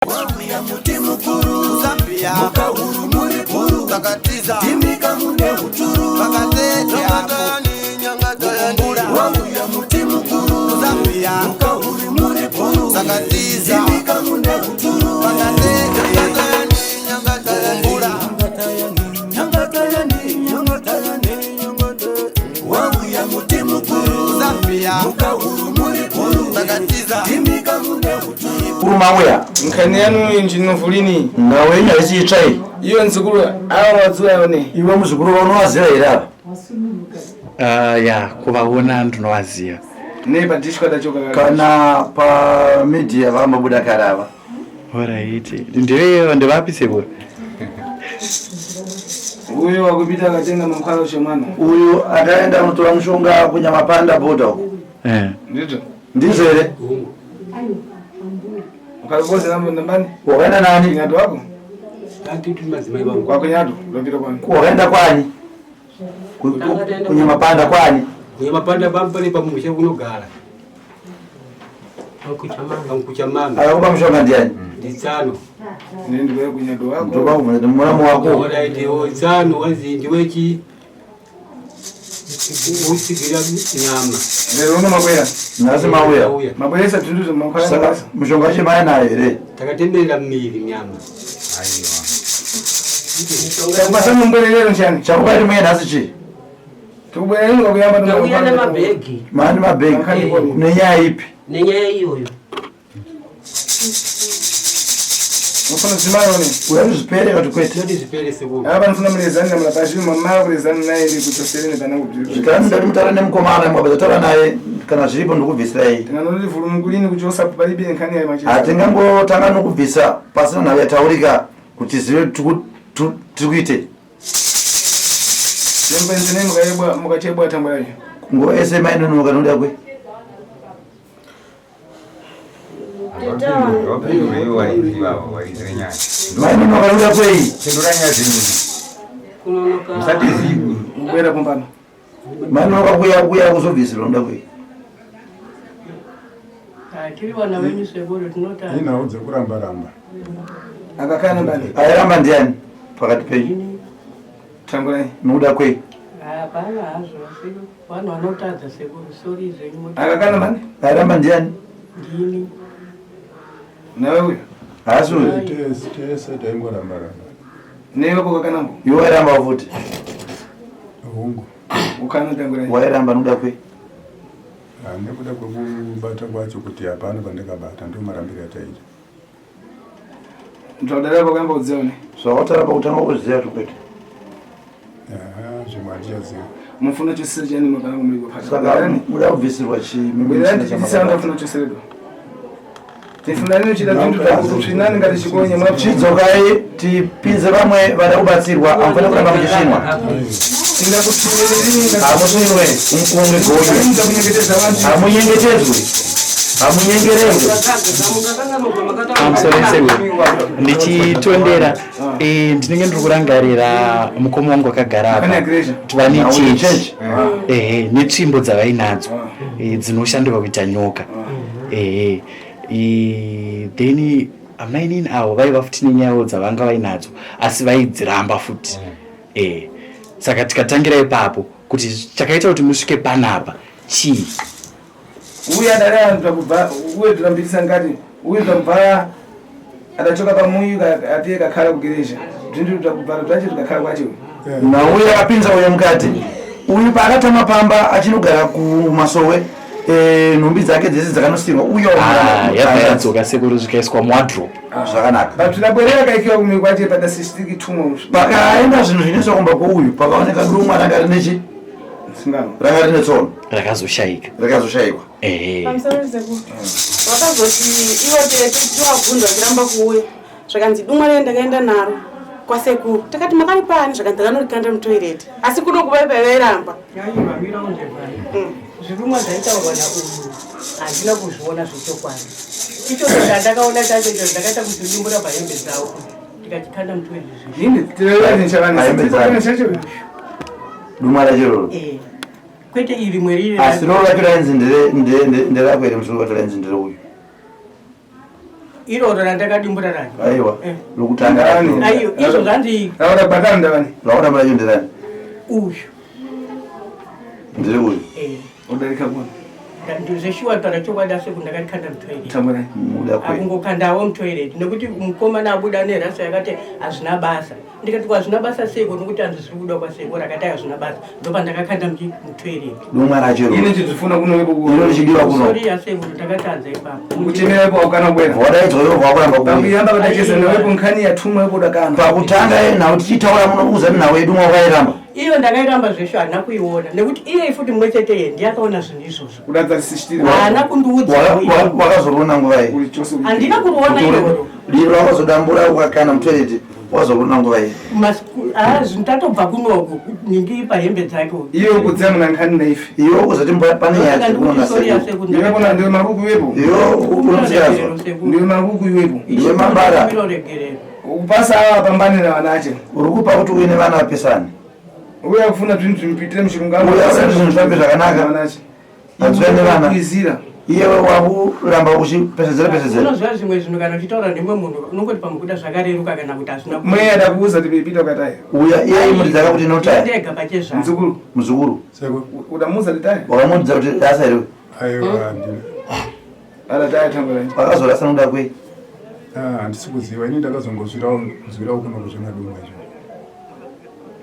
Wauya muti mukuru Zambia mukahuru muri kuru takatiza timika mune huturu pakatete hapo wauya muti mukuru Zambia mukahuru muri kuru takatiza timika mune huturu pakatete wauya muti mukuru Zambia mukahuru muri kuru takatiza timika mune huturu Kurumawea nkani yanu injino fulini nawe nyarisi yicaye iyo nzukuru aho wazuya yone iwe muzukuru wono wazira ya kubawona ndinowaziya neba dishwa dachoka kana pa media vamabuda karava alright ndireyo ndevapise bwo uyo wakupita akatenga mukalo shomano uyu ataenda mutora mushonga kunyamapanda boda ndito ndizo ere ukaliboze nambani wakaenda nani nyado wako Tatitu mazimai wangu. kwa nyado ndopita kwani wakaenda kwani kunyamapanda kwani Kunyamapanda pampale pamusha kunogara. Kuchamanga. akakupa mushonga ndiani Nditsano. nindi kwa kunyado wako ndoba umene mulamu wako Ora ite otsano wazindi wechi. Usigira nyama. lero uno makwera nasema uya makwera tunduzo makwera saka mushonga chimaya nayo ere Takatembera mmiri nyama. kwa mbele lero nchani chakupati mwenye nasi chi tukubwera nini kwa kuyamba na uyana mabegi mani mabegi nenyaya ipi nenyaya iyoyo ufuna zimayo ne uyatuzipeleka tukwete Ndi zipele sebu. aba nfuna mlezani na mlapashi mama mlezani naye ili kutoseleni kana kuti zvikani ndati mutara nemukomana mwabva taura naye kana zviripo ndokubvisira iyi tinganoti vhurumugulini kuchosa palibe nkhani ya machisa hatingangotanga nokubvisa pasina nhau yataurika kuti zive tirikuite yembenzine mukachebwa tambwa yacho nguva ese mainonoka noda kwe mainonoka noda kwei kunonoka mkwera pombano mainonoka kuya kuzobvisirwa noda kwei tiri vana venyu sekuru tinota inaudze kuramba akakana mbani airamba ndiani pakati penyu tambwa yacho noda kwei hapana hazvo asi vanhu vanotadza sekuru sori zvenyu akakana mbani airamba ndiani ndini nawe uyo haasi uyu tese taingoramba newe kokakanango iwe wairamba futi hungu ukana tambwa yacho wairamba noda kwei nekuda kwekubata kwacho kuti hapana pandikabata ndo marambiro ataita ndodala kwakamba kudzione zvawatara pakutanga kuziva tukwete zvimwe hatichaziva mufuna chosiri chani makana kumurikwa saka pata muda kubvisirwa bwerani tichitisana ndafuna choseredo tifuna nini chida zvinani ngati chikonye mwapo chidzokai tipinze vamwe vada kubatsirwa amufane kuramba muchisvinwa hamusvinwe mukunge gonye hamunyengetedzwe hamunyengererwe ndichitondera ndinenge ndiri kurangarira mukoma wangu akagara apa kuti vane chechi netsvimbo dzavainadzo dzinoshandirwa kuita nyoka then amainini avo vaiva futi nenyayo dzavanga vainadzo asi vaidziramba futi saka tikatangira ipapo kuti chakaita kuti musvike panapa chii uye adare anhu takubva uye tukambirisa ngati uye takubva adachoka pamuyi atiye kakhala kugereja zvindu takubva twache tukakhala kwacho nauye akapinza uye mukati uyu paakatama pamba achinogara kumasowe nhumbi dzake dzese dzakanosirwa uye yabva yadzoka sekuru zvikaiswa muwadrop zvakanaka patinabwerera kaikiwa kumiri kwache pada sistiki tumwe pakaenda zvinhu zvinoiswa kumba kwouyu pakaoneka kuri umwe ranga rinechi singano ranga rine tsono rakazoshayikwa vakazoti ivo tiwabvunzwa tiramba kuuya zvakanzi dumwa ree ndakaenda naro kwasekuru takati makari pani zvakanzi ndakanorikanda mutoireti asi kuno kuva pavairamba zvirumwa zvaitaurwa nauyu handina kuzviona zvechokwadi ichocho chandakaona chacho icho ndakaita kuzidimbura pahembe dzavo tikachikanda mutoireti ini tireanishacho dumwa rachiroro kwete iri mweriri asi roro racho rainzi nderakwe ere musoro wacho rainzi ndere uyu iroro randakadimbura rani aiwa lokutanga aiyo izvo zvanzi Laura batana ndavani. laura mulacho ndirani uyu ndiri uyu Udarika bwana. ndizeshuwa taura chokwadi asi kundakandikanda mutoilet Tambura. muda kwe akungokandawo mutoilet nekuti mukomana abuda nerasa yakati hazvina basa ndikati hazvina basa seko nokuti handizviri kuda kwaseko rakati hazvina basa ndopandakakanda mutoilet dumwe rachero Ine chizifuna kunowepo ino chidiwa kuno sori yaseko ndakatadza ipapo kuchemera wepo wakana bwera. vodaidzo ivo vakuramba kuuya Pamuyamba katachesa nawepo nkhani yatumwa wepo dakana. pakutanga nhau tichitaura muno uza nhau yedu mwawairamba iyo ndakairamba zvesho handina kuiona nekuti iye futi mumwe chete ye ndiyakaona zvinhu izvozvo Kudatsa sishtiri. haana kundiudza wakazorona nguva iyi Uri chose. handina kuriona iroro liro wakazodambura ukakana mutoileti wazorona nguva iyi zvinhu tatobva kunoko ningi pahembe dzake Iyo kudzia muna nkhani naife. iwo kuzoti pane nyaya sori dzekuona Iwepo yaseko na ndiwe maruku wepo. iyo unomusikazo Ndiwe maruku iwepo. ndiwe mambara miroregerero Kupasa awa pambane na wanache. uri kupa kuti uine vana vapesani Uya kufuna zvinhu zvimpitire muchirungamo. Uya kufuna zvinhu zvifambe zvakanaka. Wanache. Hadzivai nevana. Kuizira. iyewe wakuramba uchipesedzera unoziva zvimwe zvinhu kana uchitaura ndimwe munhu unongoti pamukuda zvakareruka kana kuti hazvina Mweyada kuuza kuti ipita ukataya. uya iye imudza kuti inotaya ndega pachezvako Mzukuru. muzukuru Seko. Udamuza litaya. wakamudza kuti dasa iri Aiwa ndine. Ala taya tambula. wakazorasa noda kwei Handisi kuziva ini ndakazongozvirawo kuno kuzvina dumwe izvo.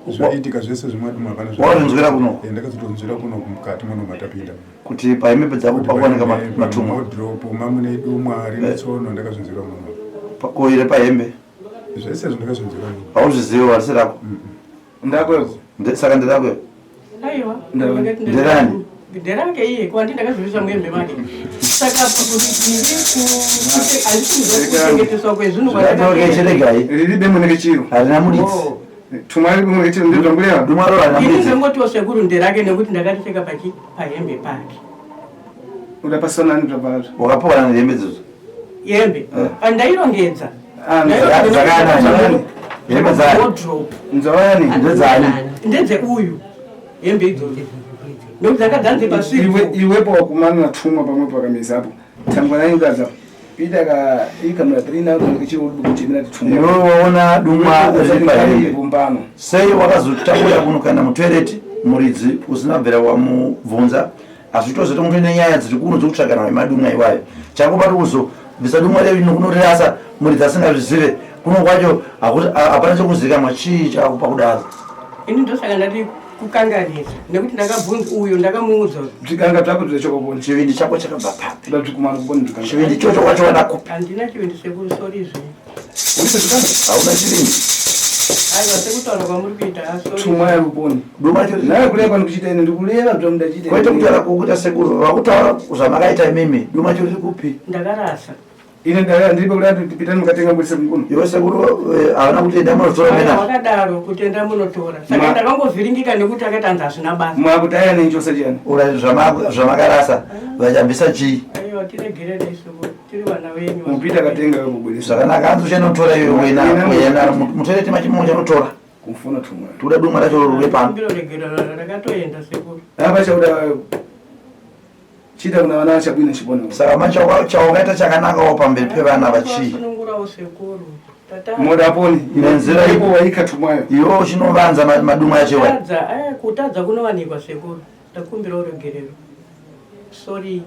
Zvoitika zvese zvimadumwe hapana wakazvinzwira kuno ndakazotonzwira kuno mukati muno matapinda. kuti paimbe dzako pakuoneka matumwa Modropu mamune dumwa rine tsono ndakazvinzwira muno. kuire pahembe Zvese zvandakazvinzwira muno. hauzvizivi warisi rako Ndakweko. saka ndirako aiwa nderani nderake iye kwandi ndakazvivisa muembe make saka handikuchengeteswa kwezvinhu zvatokecheregai Riri bemune kechiro. harina muditsi Tumari bemune kechiro ndizvambulewa. dumaro harina ini muditsi ndingotiwo sekuru nderake nekuti ndakaticheka pahembe pake Udapasonani zvabvarazvo. wakapora nehembe dzodzo hembe ndairongedza zvakanani hembe dzani wardrobe Nzawani. ndedzani ndedze uyu hembe idzodzo nokuti dzakadzanze pasvivo Iwepo wakumana natumwa pamwepo wakamizapo. Tambwa nayo kazapo. Pita ka ikamera 3 nayo kechiro kuchimira titumwa. iwe waona dumwa riri pahembe Bumbano. sei wakazotaura kuno kana mutoireti muridzi usinabvera wamubvunza asi tozoti kuti nenyaya dziri kuno dzokutsvakana wemadumwa iwayo chako pati kuzobvisa dumwa revino kunorirasa muridzi asingazvizive kuno kwacho hapana chokuzivikanwa chii chakupa kudaro ini ndosaka ndati kukanganisa nekuti ndakabvunza uyu ndakamuudza Zvikanga zvako zvechokoponi. chivindi chako chakabva papi Ndazvikumana kuponi zvikanga. chivindi chocho kwacho wanakupi handina chivindi sekuru sori zvino Uri zvikanga. hauna chivindi aiwa sekutaura kwamuri kuita Tumwa yaruponi. duma cho Naye kuleva ndikuchita ine ndikuleva zvamudachita. kwete kutaura kukuita sekuru vakutaura zvamakaita imimi duma cho riri kupi ndakarasa Ine ndara ndiripo kuti ndipitani mukatenga mbudisa mkuno. iwe sekuru havana kutenda munotora mena wakadaro kutenda munotora saka ndakangovhiringika nekuti akati hanzi hazvina basa Mwakutaya nenjosa chiyani. urati zvamakarasa vachambisa chii aiwa tiregerere isuku tiri vana venyu Mupita katenga kubudisa. zvakanaka hanzi uchanotora iwe wena mutoireti machimwe chanotora Kumfuna tumwa. toda dumwa racho ruri pano mbiroregerero rakatoenda sekuru Apa chauda chita kuna vana chabwina chibona. saka manje chawakaita chakanakawo pamberi pevana vachii sunungurawo sekuru Moda poni. Inenzira ipo waika tumwayo. iwo chinovanza madumwa achewa kutadza kunowanikwa sekuru ndakumbira uregerero sori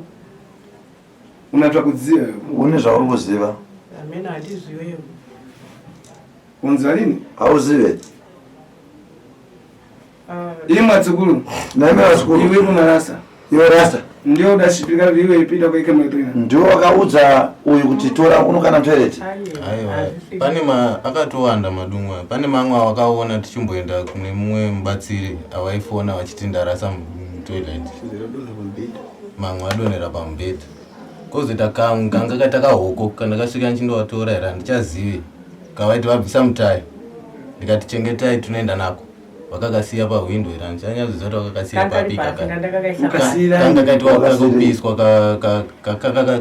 Unatsva kudziva. une zvauri kuziva amena handiziveyo Unzwa lini? hauzive Imwe atsukuru. naime vasikuru Iwe kunarasa. iwe rasta Ndio udashipika kuti iwe ipita kwaika mwetrina. ndiwo wakaudza uyu kuti tora kuno kana mutoireti aiwa pane akatowanda madumwa pane mamwe awakaona tichimboenda kune mumwe mubatsiri awaifona vachiti ndarasa mutoilet mamwe adonera pamubhedha kozoita kanga katakahoko kandakasvika nchindovatora here handichazivi kavaiti vabvisa mutayi ndikati chengetai tunoenda nako vakakasiya pahwindo here handichanyazviziva kuti vakakasiya papika kanga kaiti wakakopiswa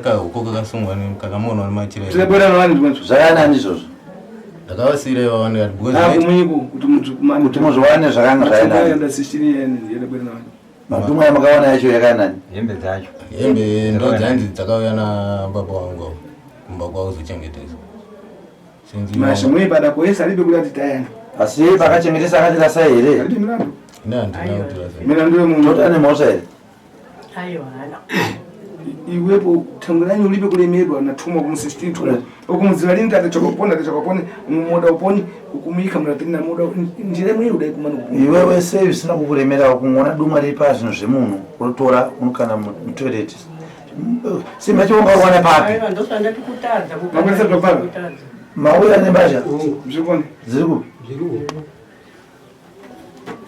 kahoko kakasungwa kakamonwa nemachireva Tibwera nani ndimwe. zvakanani izvozvo ndakavasira ivava ndikati Kumunyiko kuti muntu kumani. kuti muzviwane zvakanga zvainani Nda 16 yani yadabwera nani. madumwa yamakawana yacho yakanani hembe dzacho hembe ndo dzanzi dzakauya nababa wangu kumba kwao zochengetedzwa. Masha mwe pada kuesa libe kula titayana. Asi pakachengetesa akatirasa here. Alibe milandu. Ndandinakutirasa. Milandu yomuntu. Totane mota here. Aiwa hana. Iwepo tangulanyi ulibe kulemerwa natumwa kumusisititu okumuzivalinda atachokopone mumoda uponi ukumika muratina muda njira mwe udai kumana iwewe sevi sina kukulemera kungona dumwa lipa zvinhu zvemunhu kutora unokana mutoilet simachionga uwane papi Aiwa ndosanda tikutadza Makwesa topala? mauya nembasha zvikoni ziri kupi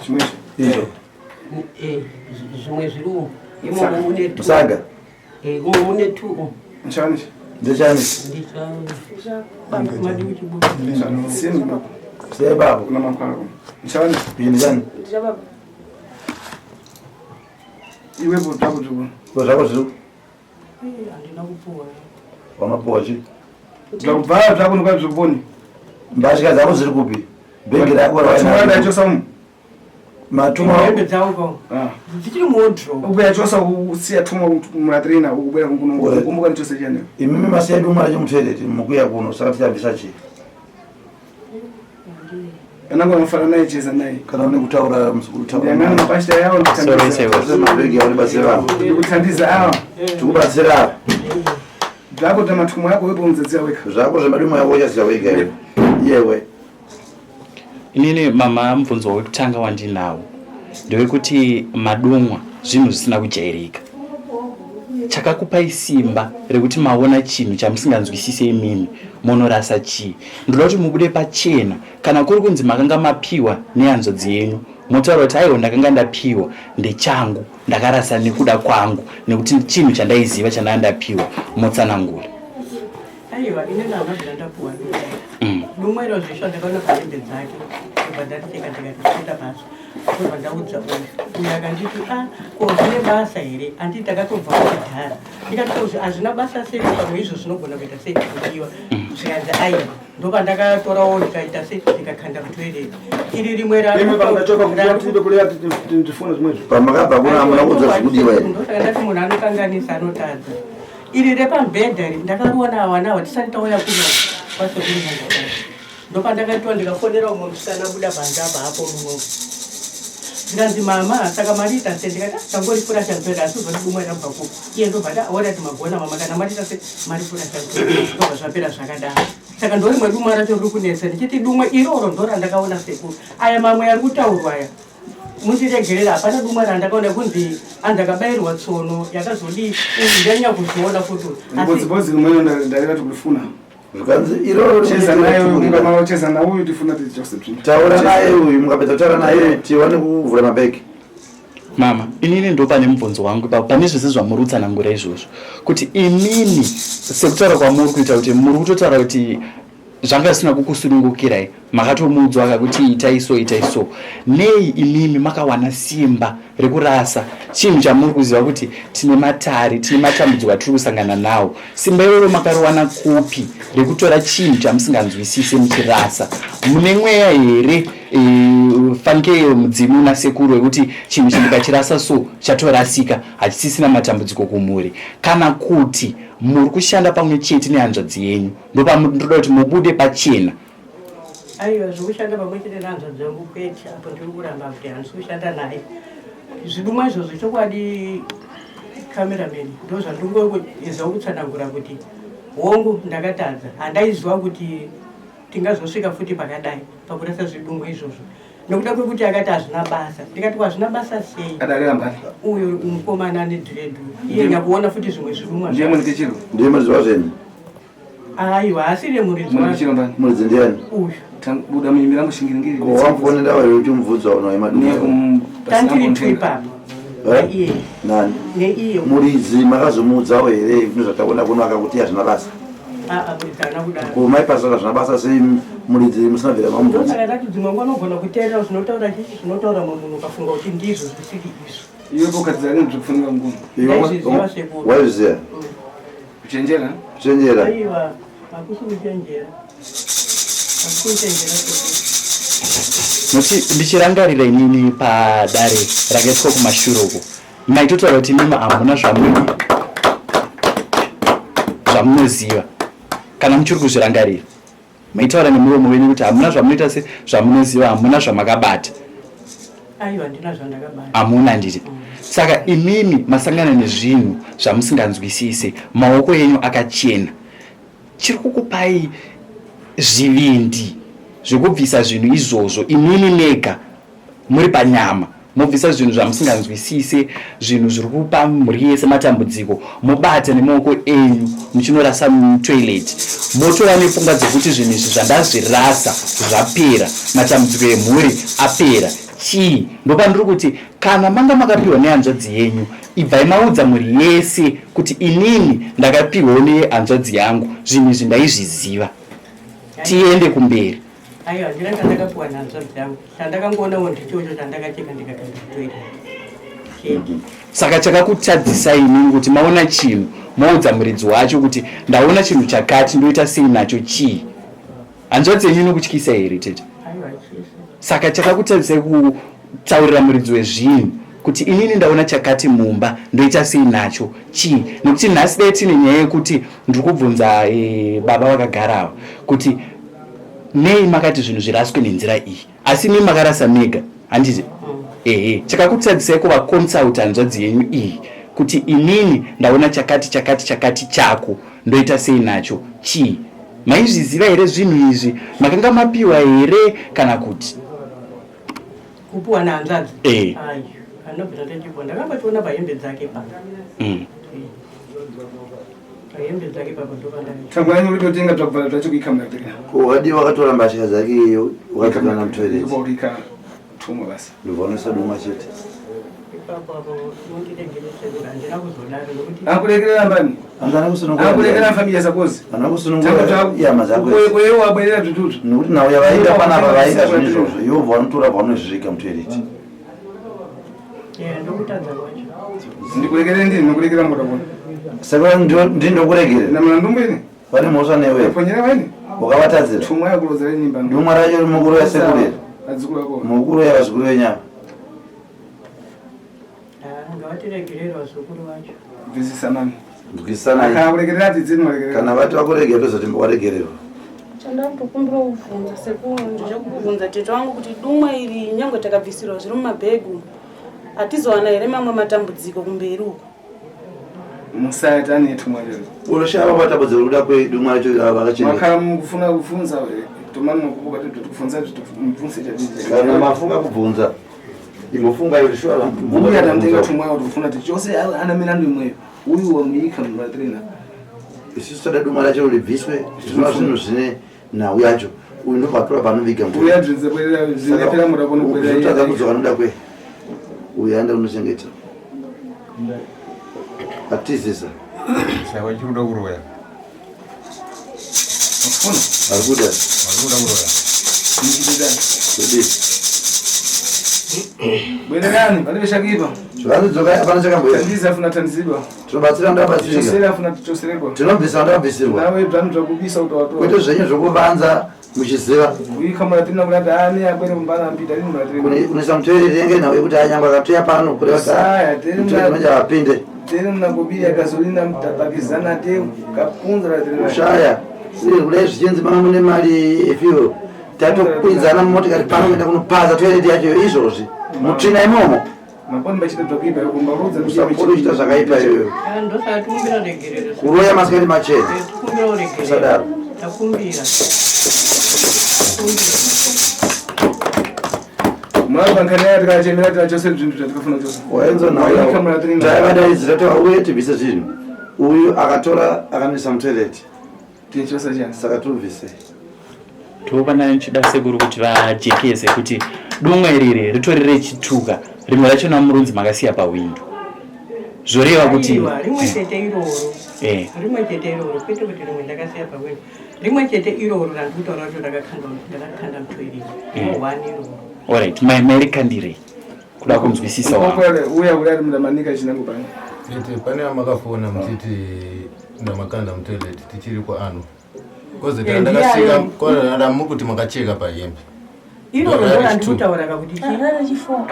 chimwe izvo zvimwe zviriwo imomo mune tu musaga umwe mune tu nchani ndechani madiwi chibuka sini sebapo kuna makwala nchani pindi chani iwepo takutuko ko zvako zviri handina kupuwa wamapuwa chi takubvala takunuka zviponi mbasha dzako zviri kupi bhegi rako tumwanda yachosamu matuma hembe dzauko dzichiri modro upe yachosa usiya tumwa muratrina ukubwera kuno kumbuka nichose chane imimi masiya dumwa rachimutoilet mukuya kuno saka tichabvisa chii anango anofana naye cheza naye kana une kutaura yangana mapashita yawo mabhegi auribatsira vanhu ndikuthandiza awa tikubatsira apa zvako tamatumo yako wepo mudzadziya weka zvako zvemadumo yako uchaziva wega iwe iyewe inini mama mubvunzo wekutanga wandinawo ndewekuti madumwa zvinhu zvisina kujairika. Chakakupai simba rekuti maona chinhu chamusinganzwisise imimi monorasa chii. Ndoda kuti mubude pachena kana kuri kunzi makanga mapiwa nehanzodzi yenyu motaura kuti aiwa ndakanga ndapiwa ndechangu ndakarasa nekuda kwangu nekuti chinhu chandaiziva chandanga ndapiwa motsanangura. Aiwa inini hamabvira ndapuwa dumwe iro zvisho ndakaona pahembe dzake kubva ndatiteka ndikatosvita pasi kubva ndaudza uyu akanditi kozvine basa here anditi takatobva kudhara ndikatikozi hazvina basa sei pamwe izvo zvinogona kuita sei kudiwa zvikanzi aiwa ndopandakatorawo ndikaita sei ndikakanda mutoireti iri rimwe pamakabva kuna hamuna kudza zvikudiwa here ndosaka ndati munhu anokanganisa anotadza iri repamubhedha ri ndakariona awanawa tisati tauya kuno kwasokurinaa ndopandakaitwa ndikafonera umwe musikana buda panze apa hapo muno ndikanzi mama saka marita se ndikati tangoripura chamupera asi ubva tidumwa tambako iye ndobva aona ti magona mama kana marita se maripura chamupera ndobva zvapera zvakadaro saka ndori mwedumwa racho riri kunetsa ndichiti dumwe iroro ndora ndakaona sekuru aya mamwe ari kutaurwa aya mundiregerera hapana dumwa randakaona kunzi anzi akabayirwa tsono yakazodi ndanyanya kuzviona futi bozi rimwe ndareva tikulifuna zvikanzi iroro cheza naye ungamala cheza naye uyu tifuna titi Joseph taura naye uyu mukapedza kutaura naye tiwane kuvhura mabhegi. Mama, inini ndo pane mubvunzo wangu ipapo pane zvese zvamuri kutsanangura izvozvo kuti imini sekutaura kwamuri kuita kuti muri kutotaura kuti zvanga zvisina kukusunungukirai makatomuudzwa kuti itai so nei imimi makawana simba rekurasa chinhu chamuri kuziva kuti tine matari tine matambudziko atiri kusangana nawo simba iroro makariwana kupi rekutora chinhu chamusinganzwisise muchirasa mune mweya here fanike mudzimu nasekuru wekuti chinhu chindikachirasa so chatorasika hachisisina matambudziko kumhuri kana kuti muri kushanda pamwe chete nehanzvadzi yenyu ndoda kuti mubude pachena. aiwa zvokushanda pamwe chete nehanzvadzi yangu kwete apo ndiri kuramba kuti handisi kushanda naye zvidumwa izvozvo chokwadi kamerameni ndo zvandingoezawo kutsanangura kuti hongu ndakatadza handaiziva kuti tingazosvika futi pakadai pakurasa zvidumwa izvozvo nekuda kwekuti akati hazvina basa ndikati hazvina basa sei uyo mukomana nedhiredhu iye nyakuona futi zvimwe zvidumwa ndiye muridzi zvenyu aiwa asiri muridzi ndiani uyu buda muimira mushingiringiri wamfonera wairi uchimubvudza uno emadumu tandiri twipapo nani neiyo muridzi makazomuudzawo here zvinhu zvataona kuno akakuti hazvina basa muridzi ana kudaro kumaipasaka zvina basa sei muridzi musinabvira mamubvudza ndosaka ndati dzimwe nguva anogona kuteerera zvinotaura chichi zvinotaura munhu ukafunga kuti ndizvo zvisiri izvo iwe pokadzira nini zvekufunga nguno ndaizviziva sekuru waizviziva kuchenjera kuchenjera aiwa hakusi kuchenjera noti ndichirangarira inini padare rakaitwa kumashure uko maitotaura kuti mima hamuna zvamunoziva kana muchiri kuzvirangarira maitaura nemuromo wenyu kuti hamuna zvamunoita se zvamunoziva, hamuna zvamakabata. Aiwa, ndina zvandakabata. Hamuna nditi. Saka imimi masangana nezvinhu zvamusinganzwisise, maoko enyu akachena. Chiri kukupai zvivindi zvekubvisa zvinhu izvozvo imimi nega muri panyama. Mobvisa zvinhu zvamusinganzwisise, zvinhu zviri kupa mhuri yese matambudziko, mobata nemaoko enyu muchinorasa mutoilet. Motora nepfungwa dzekuti zvinhu izvi zvandazvirasa zvapera, matambudziko emhuri apera. Chii? Ndopandiri kuti kana manga makapiwa nehanzvadzi yenyu, ibvai maudza mhuri yese kuti inini ndakapiwawo nehanzvadzi yangu, zvinhu izvi ndaizviziva. Tiende kumberi. Aiwa, ndina chandakapiwa nehanzvadzi yangu, chandakangonawo ndichocho chandakacheka ndikakaenda kutoilet. Saka chakakutadzisa inini kuti maona chinhu, maudza muridzi wacho kuti ndaona chinhu chakati, ndoita sei nacho. Chii? Hanzvadzi yenyu inokutyisa here tete? Aiwa, chise. Saka chakakutadzisai kutaurira muridzi wezvinhu kuti inini ndaona chakati mumba, ndoita sei nacho. Chii? Nekuti nhasi dai tine nyaya yekuti ndiri kubvunza baba vakagarawa kuti nei makati zvinhu zviraswe nenzira iyi, asi mimi makarasa mega, handiti? Chakakutadzisai kuvakonsulta hanzvadzi yenyu iyi kuti inini ndaona chakati chako, ndoita sei nacho. Chii? Maizviziva here zvinhu izvi? Makanga mapiwa here kana kuti? Kupiwa nehanzvadzi? Aiyo, anobvita techipo ndakambatoona pahembe dzake pa. Pahembe dzake papo ndopandakaita. Tangu yangu ulipotenga tukubvala twachokuika mnatenga. Wadi wakatora mbatya zake iyo wakatoka na mtoilet. Ukika tumo basi. Ndivonesa duma chete. Ipapo munditengenesera ndina kuzodaro nokuti Akulekerera mbani? Angana kusunungura. Akulekerera familia zakozi. Anakusunungura yama zako. Wewe wabwerera tututu. Nokuti nawo yavaita panapa vaita zvinhu izvozvo, ivo vanotora vanozvika mtoilet. ndokutadza kwacho. Ndikulekerera ndini nokulekerera mutapona. Saka ndindokuregerera. Na mlandu mbini? Pane mhosva newe. Ponyera wani? Wakavatadzira. Tumwa yakulozera nyimba. Dumwa racho riri mukuru wesekurera. Adzikura ko. Mukuru yavazukuru venyama. Ngavatiregerera vazukuru vacho. Bvisisanani. Bvisisanani. Akakulekerera tidzini mwaregerera. Kana vati vakuregera tozoti waregererwa. Chandakutokumbira kuvhunza sekuru ndichakubvunza tete wangu kuti dumwa iri nyangwe takabvisirwa zviri mumabhegu hatizowana here mamwe matambudziko kumberi uko. Musaita netumwa lero. Unoshava matambudziko kuda kwedumwa racho vakachena. Makhala mukufuna kufunza tomani mukubuka tukufunza mvunse chadini. Kana mafunga kubvunza. Imofunga iyo shwala. Mungu yatamtenga tumwa kufuna kuti chose ana milandu imweyo. Uyu wamuika mumatrena. Isusu tada duma racho ribviswe, zvinova zvinhu zvine nhau yacho. Uyu ndopatora panoviga mvura. Uya dzinzebwerera zinepera murakono bwerera. Zvotadza kudzoka noda kwe. Uyu anda unochengeta. Atizisa. Sawa chikuda kuroya. Arikuda. Arikuda kuroya. Ndikidani. Kodi. Bwererani, palibe shakipa. Zvazidzoka hapana chakamboita. Tandiza funa tandizidwa. Tinobatsira ndabatsirika. Chosera funa tichosererwa. Tinobvisa ndabvisirwa. Nawe bvanu zvakubisa utawatoa. Kwete zvenyu zvokubanza muchiziva. Uyika muratiri kuti ani abwere kumbana ampita rini muratiri. Kunisa mutoereri yenge nawe kuti anyangwa akatoya pano kureva saya tiri muna apinde. Tiri mnagobi akazolinda mutapakizana te kapunza ratiri. Kushaya. Siri kudai zvichenzi mama mune mari efuel. Tatokwinzana mumotikari pano kuenda kunopaza toilet yacho izvozvi. Mutsvina imomo. Maponi bachita tokipa yokumbarudza musakuru chita zvakaipa iyoyo. Ndosati kumbira regerero. Kuroya masikati machena. Kumbira regerero. Sadaro. Takumbira. Mwaba nkanya tikachemera tikachose zvintu zvatikafuna chose. Waenzo nawo. Taivadaidzira kuti auye tibvise zvinhu. Uyu akatora akanisa mutoilet. Tichosa chani. Saka tubvise. Topana nchida sekuru kuti vajekese kuti dumwa iriri ritorere chituka rimwe racho namurunzi makasiya pawindo zvoreva kuti rimwe chete iroro rimwe chete iroro kwete kuti rimwe ndakasiya pawindo rimwe chete iroro randikutaura kuti ndakakanda mutoireri one iroro. Alright, mairikandirei kuda kunzwisisa wangu uya uri ari mudamanika chinango pani ite pane amakafona muchiti ndamakanda mutoilet tichiri kwaano kozoti ndakasvika kwaramu kuti makacheka pahembe iroro ndorandikutaura kuti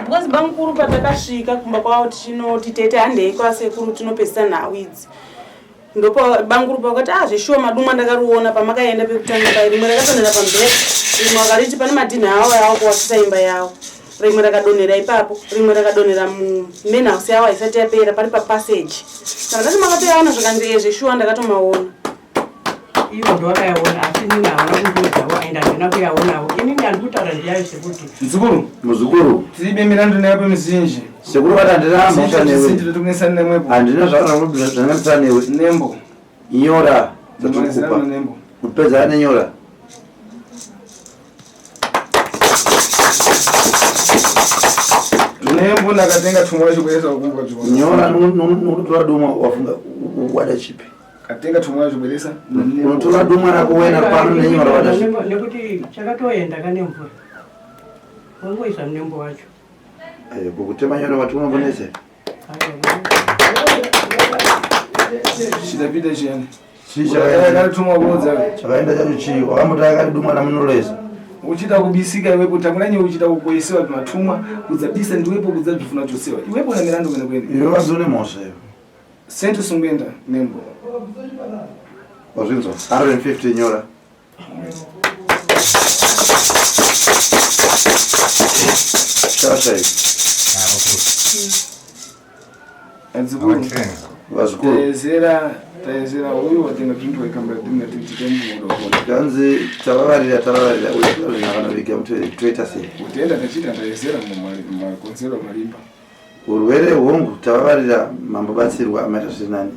because bamukuru patakasvika kumba kwavo tichinoti tete handei kwasekuru tinopesisa nhau idzi ndopo banguru pakati zveshuwa madumwa ndakaruona pamakaenda pekutanga rimwe rakatonera pamberi rimwe wakariti pane madhina avo yavo kuwakisa imba yavo rimwe rakadonhera ipapo rimwe rakadonhera mumain house yavo haisati yapera pari papassage saka ndati makatoyaona zvakanzi zveshuwa ndakatomaona ivo ndovakayaona asi inini haona kundoudzawo enda ndina kuyaonawo inini handikutaura ndiyayo sekuti muzukuru tiribe mirandu nayo mizhinji sekuru vati handina nemwepo handina zvandingatsa newe nembo nyora dzatikupa kupedzana nenyora nembo ndakatenga tumwa lachikwelesa kukumbuka chikona nyora nokutora dumwa wafunga wada chipi katenga tumwa lachikwelesa unotora dumwa rako wena pano nenyora wada chipi nekuti chakatoenda kanemvura wangoisa munembo wacho kukutema nyora watumwa mbonese chidapita chiyani chakatumwa kuudza chakaenda chacho chii wakambotaa akati dumwa namunoresa uchida kubisika iwepo tamunanye uchida kukwesiwa matumwa kudzabisa ndiwepo kudzabvifuna chosiwa iwepo na mirandu kwene kwene iwe wazone mosha iwe senti sungenda nembo wazvinzwa 150 nyora shasha iwe adzikuru vazukuru taezera uyu watenga zvintu waikambira dimna tichitembudo kanzi tavavarira uyu zvinakanoviga toita sei kutenda tachita taezera mumakonsero marimba urwere hwongu tavavarira mambobatsirwa amaita zvirinani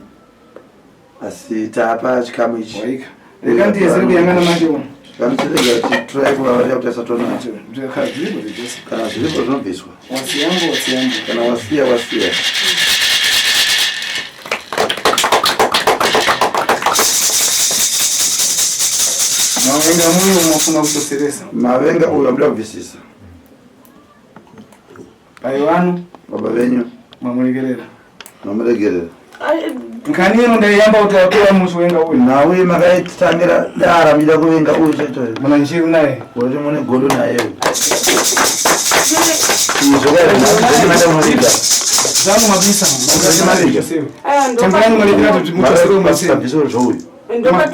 asi tapa chikamu ichi waika reka ndiezere kuyangana macho kanotirega titrai kuvavarira kuti asatona kana zviripo zvinobviswa wasiyambo kana wasiya mavenga muyo mafuna kutoseresa mavenga uyu amuda kubvisisa pai vanu baba venyu mamuregerera nkani mundaiyamba kuti akwira muchiwenga uyu nawe makaitangira dara muchida kuvenga uyu muna njiru naye kuti mune godo naye zangu mabisa tembrani mabisoro zvouyu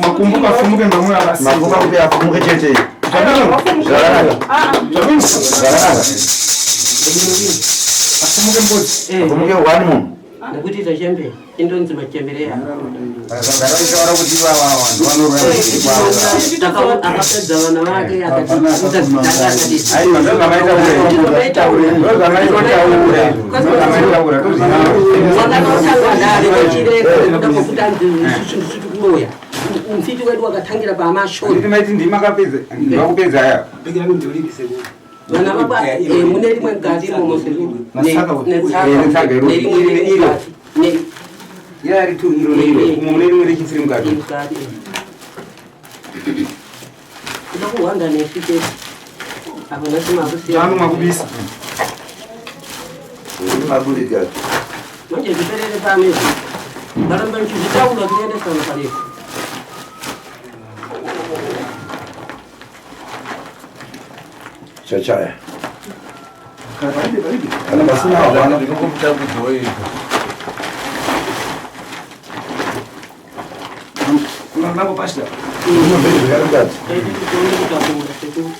makumbuka afumuke ngamwe abasi makumbuka kuti afumuke chete afumuke mbodzi afumuke one munhu nekuti tachembe indonzi machembereya akapedza vana vake akataaaakuboya mfiti wedu wakatangira pamashoti ndimakupedza vana vaba mune rimwe gadi momoserimwe yari tu iro mune rimwe rechitsiri mukati kuda kuhwanda nesviketi apa ngatimakusiya makubisa mabuliga manje zviperere pamezi ndaramba nchizvitaura kuendesana pareko chachaya kana pasina vana ndinokumutakudziwoika kunanako pashida unomvei zvakarikati kutakura seku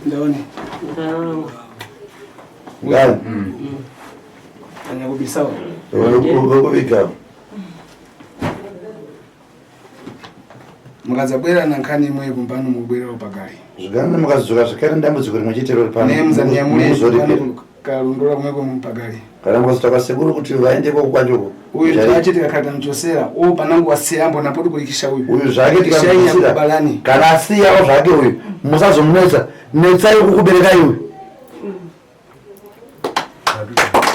ndaone ngani anyakubisawo ukuviga mukadzabwera nankani imwe kumbano mubwerawo pagari zvigana mukadzoka zvakare ndambudziko rimwe chete kalundura kumweko mupagari kana mukazotaka sekuru kuti vaendeko kwachoko uyu twache tikakata muchosera o panangu wasiyambo napoti kulikisha uyu zvake tikabalani kana asiyawo zvake uyu musazomunetsa netsai kukuberekai uyu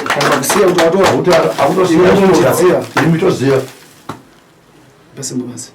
kana kusiya kuti watoa kuti akutosiya imitoziya basi mbasi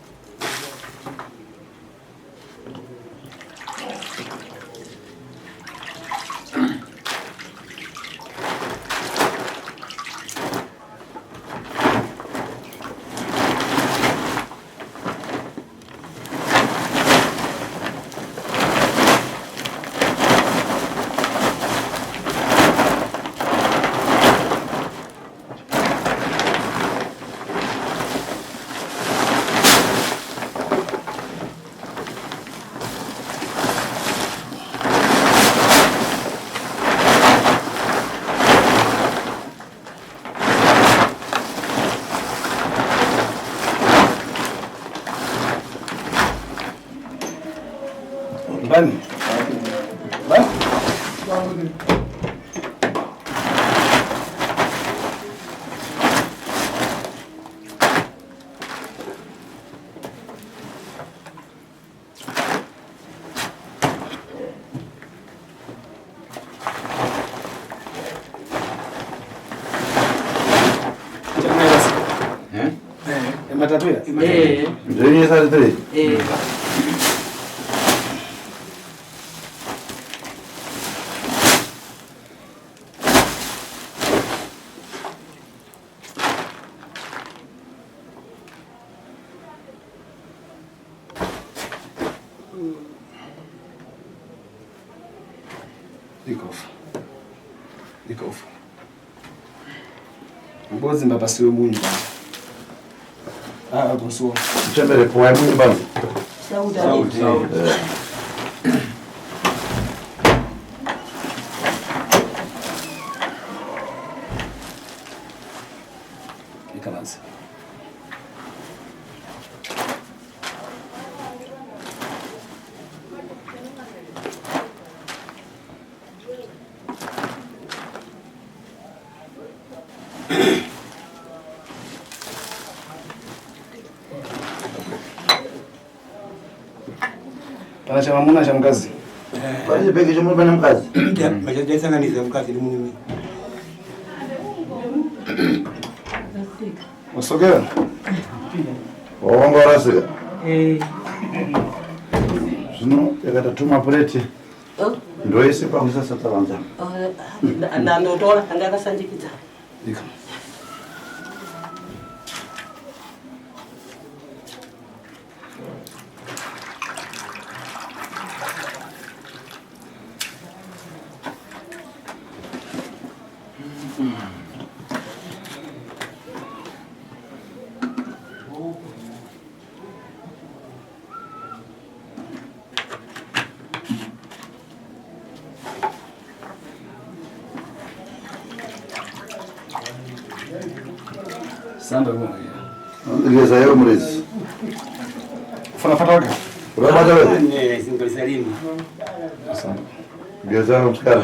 Matatu ya? Ndio yenye sasa 3. Ikofu. Mbozi mbaba siwe munyu. Kusuo. Chembele kwa munyu bana. Sauti. Ikalanza. Pana chama muna cha mkazi. Bali begi chomo bana mkazi. Majaji sana ni za mkazi ni mimi. Wasogea. Waongo rasika. Sino yakatatuma plate. Ndio isi pa sasa tabanza. Na ndotola angaka sanjikita. Ika. Sanda mwana. Ngeza yao mrezi. Fana fataka. Urabata wewe? Ne singalisalimu. Sanda. Ngeza yao mskara.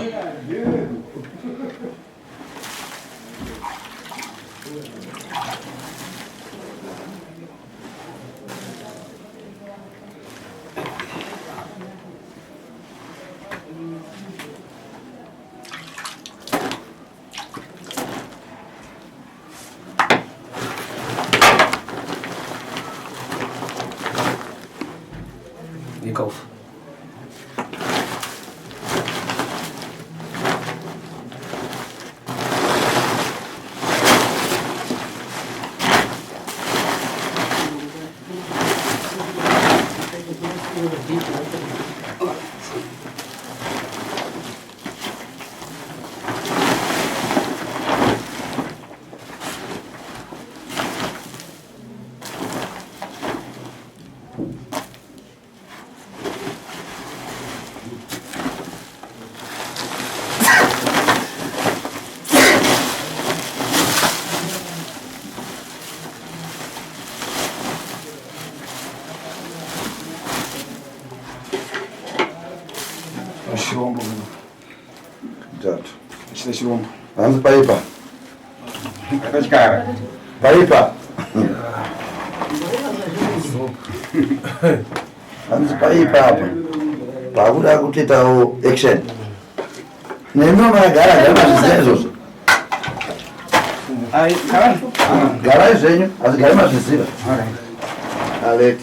Ikofu. Shirombo. Tatu. Shida shirombo. Anza paipa. Atachikara. Paipa. Anza paipa hapa. Pakuda kutita action. Neno magara zinazo. Ai, karan. Gara zenyu, azigara mazizira. Alek.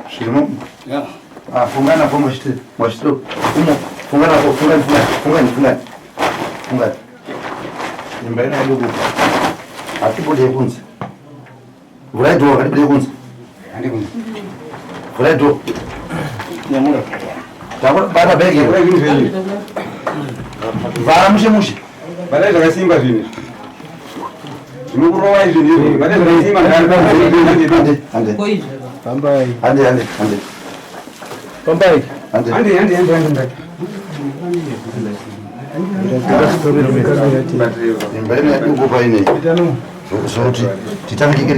Shirmo? Ya. Fungana kwa mwashtu. Fungana kwa fungana. Nimbaina ndugu. Atibode kunzi. Vuledo atibode kunzi. Andi kunzi. Vuledo. Nyamura. Tabu baba begi. Wewe ni nini? Vara mushi. Baadaye zakasimba vini. Tunukuro hizi ndio. Baadaye zakasimba ndio. Ande. Pambai. Ande. Pambai. Andi. Nimbaina ndugu paine. Sauti. Titaki kiki.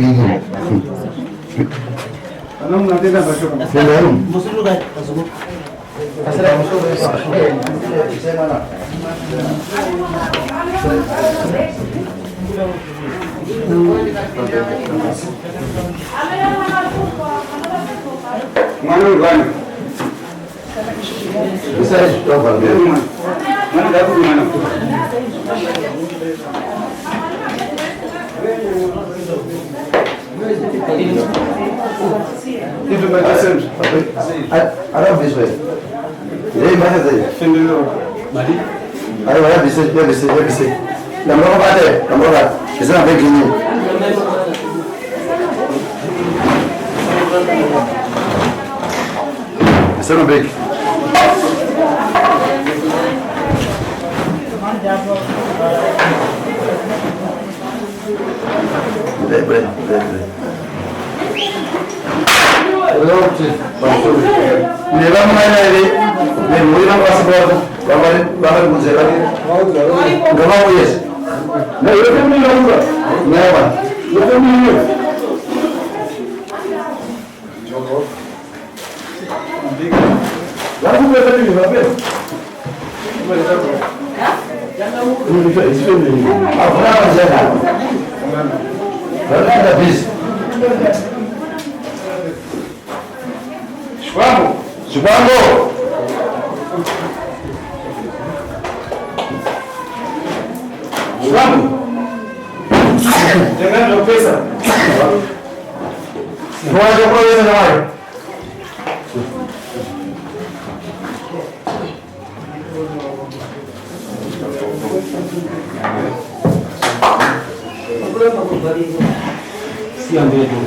Anamu natenda basho. Ndio. Musuruga kazuko. Sema na. Mwana ngani? Bisa toka mbele. Mwana gapi mwana? Hivi matasema. Ara viswe. Yeye mbaya zaidi. Fendelo. Mali. Ara wala viswe. Na mrogo bade. Kisa mbele kinyi. Kisa mbele. Bre. Ne vamos a ir de muy bien pasado. Vamos a conseguir. No vamos No, yo tengo mi nombre. Nada. Yo tengo mi nombre. Vamos a ver mi papel. Ahora vamos a ver. Vamos a ver. Shwango. Jangan lupa pesa. Semua ada problem namanya. Siang dia tu.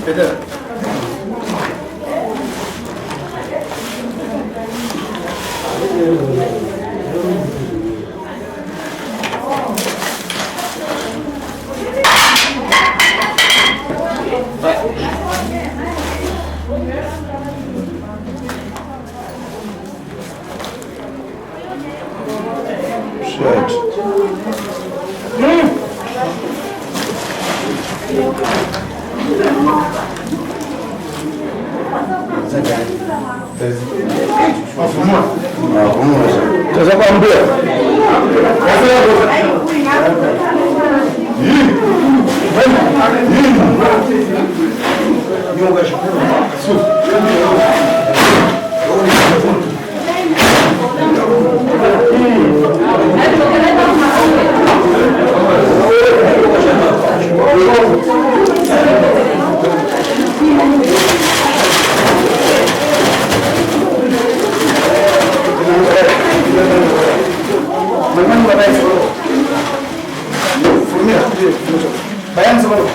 Peter. Sasa kwambia. Bayang sebelum.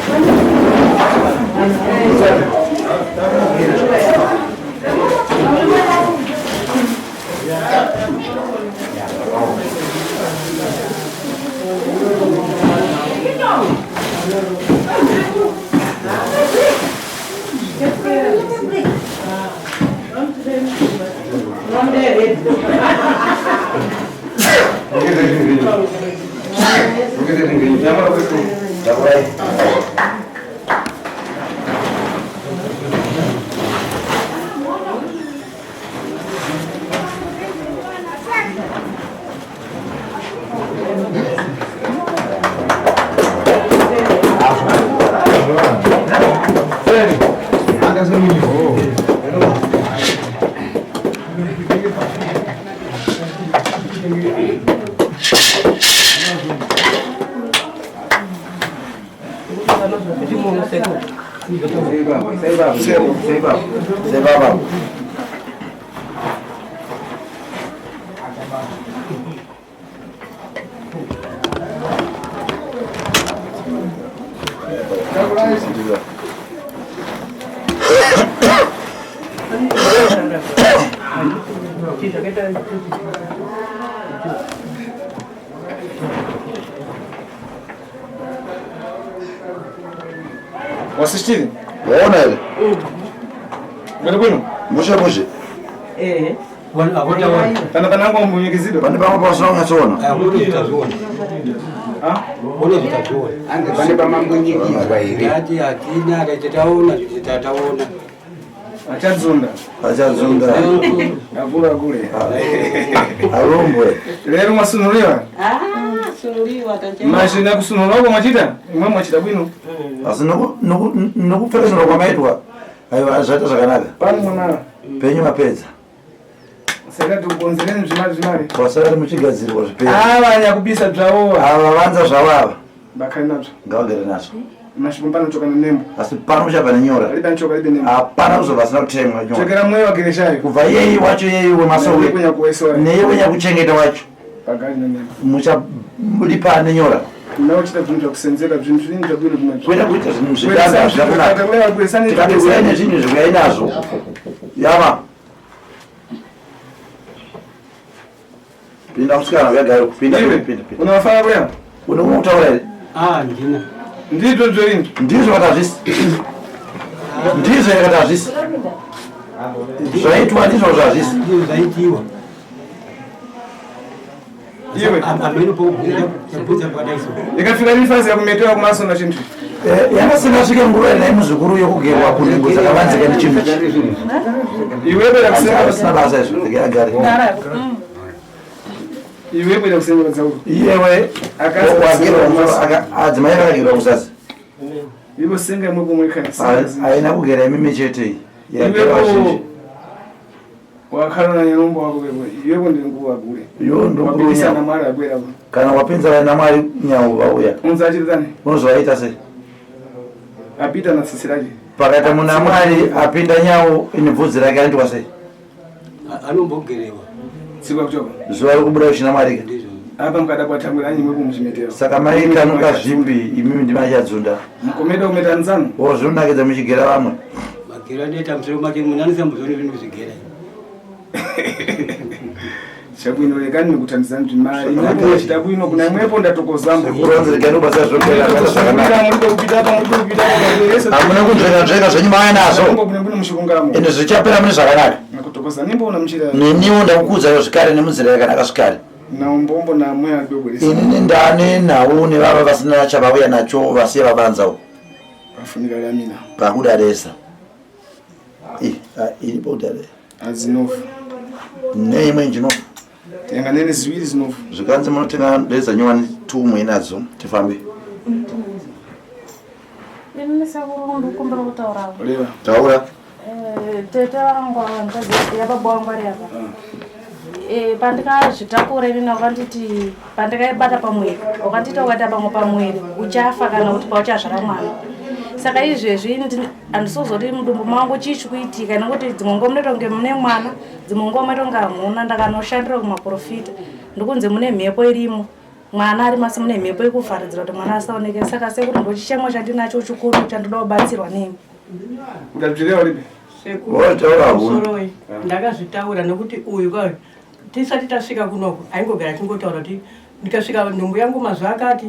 Sei baba. Wasistiri? Waona ile? Ngani kwenu? Mushe. Pana panangu mwenyekizido. Pane pangu pasonga tsona. Pane pamambo nyingi Israeli. Ati akina tataona tataona. Achadzunda. Akula kule. Arombwe. Lero masunuliwa. Sunuliwa taje. Mashina kusunulwa kwa machita. Imwe machita bwino. Asi nokupfekesera kwamaitwa ayo azvaita zvakanaka Pani mwana. penyu mapedza Saka tukonzereni zvimari. wasati muchigadzirwa zvipedza Nyakubisa dzavo. ava vanza zvavava Bakali nazvo. ngavagere nazvo Mashipompana choka nembo. asi pano uchabva nenyora Liba nchoka libe nembo. hapana kuzobva asina kutemwa nyora Chokera mweyo wagereshayo. kubva yeyi wacho yeyi wemasowe Kunya kuesora. neye wenyakuchengeta wacho Bakali nembo. muchalipa nenyora Nawo chita zvinhu zvakusenzera zvinhu zvinhu zvabwino zvimwe. kwenda kuita zvinhu zvidanda zvakunaka tikati ne zvinhu zvikuya nazvo yama pinda musikana vyagara kupinda unafana kuya unomutaura here ndina ndizvo zvorini ndizvo kana zvisi ndizvo here kana zvisi zvaitwa ndizvo zvazvisi zaitiwa iwe ameno pobudza padaiso ikafika nifazi yakumetewa kumasona chintu yakasingasvike nguva inai muzvikuru yokugerwa kunhengo dzakavanzika nechinhu iwe bera asina basa izvo agare iwe bera kusenga dzauri iyewe adzimai akagerwa kusasa ivo senga mwe kumwe kanisa haina kugera imimi chete yagerwa zhinji wakarona nyarombo wako wewe iwewe ndi nguva kule yo ndokupisa na mara akwera ko kana wapinza na mwari nyawo vauya unzachitani unozovaita sei apita na sisi lake pakati muna mwari apinda nyawo ine bvudzi rake anoitwa sei anombogerewa sikwa kuchoka zuva rekubuda uchina mwarika apa mukada kwatambura anyi mwe kumuchimetero saka maikanuka zvimbi imimi ndimachadzunda mukomeda umetanzano wozvinakidza muchigera vamwe magera neta musoro make munanisa muzoni zvinhu zvigera chabwino lekani nekutandizana kuti mari inapo chitabwino kuna mwepo ndatokozambo kuronzereka nobasa zvokuera zvakanaka muri kupita apa muri kupita apa hamuna kunzveka zvenyu maya nazo kuna mushikungamo ende zvichapera mune zvakanaka nakutokoza nimboona muchira neniwo ndakukudzayo zvikare nemunzira yakanaka zvikare naumbombo namwe adobweresa inini ndane nhau nevava vasina chavauya nacho vasiye vavanzawo pafunika lamina pakudaresa iripo kudare azinofu neimwe njinofu tenga nene ziwiri zinofu zvikanzi munotenga ndeza nyowani tumwe nadzo tifambe ndikumbira kutaurawo leva taura tete vangu yababa wangu ari apa pandikazvitakura inini wakanditi pandikaibata pamwiri wakanditi ukaita pamwe pamwiri uchafa kana kuti pauchazvara mwana saka izvezvi handisozoti mudumbu mangu chichi kuitika nekuti dzimwe nguva munoita kunge mune mwana dzimwe nguva munoita kunge hamuna ndakanoshandira kumaprofita ndikunze mune mhepo irimo mwana ari masi mune mhepo yekuvharidzira kuti mwana asaoneke saka sekuti ndochishemo chandinacho chikuru chandoda kubatsirwa nemi ngazvirewa ribe Sekuru ndakazvitaura nekuti uyu kwa tisati tasvika kunoku aingogara tingotaura kuti ndikasvika nhumbu yangu mazuva akati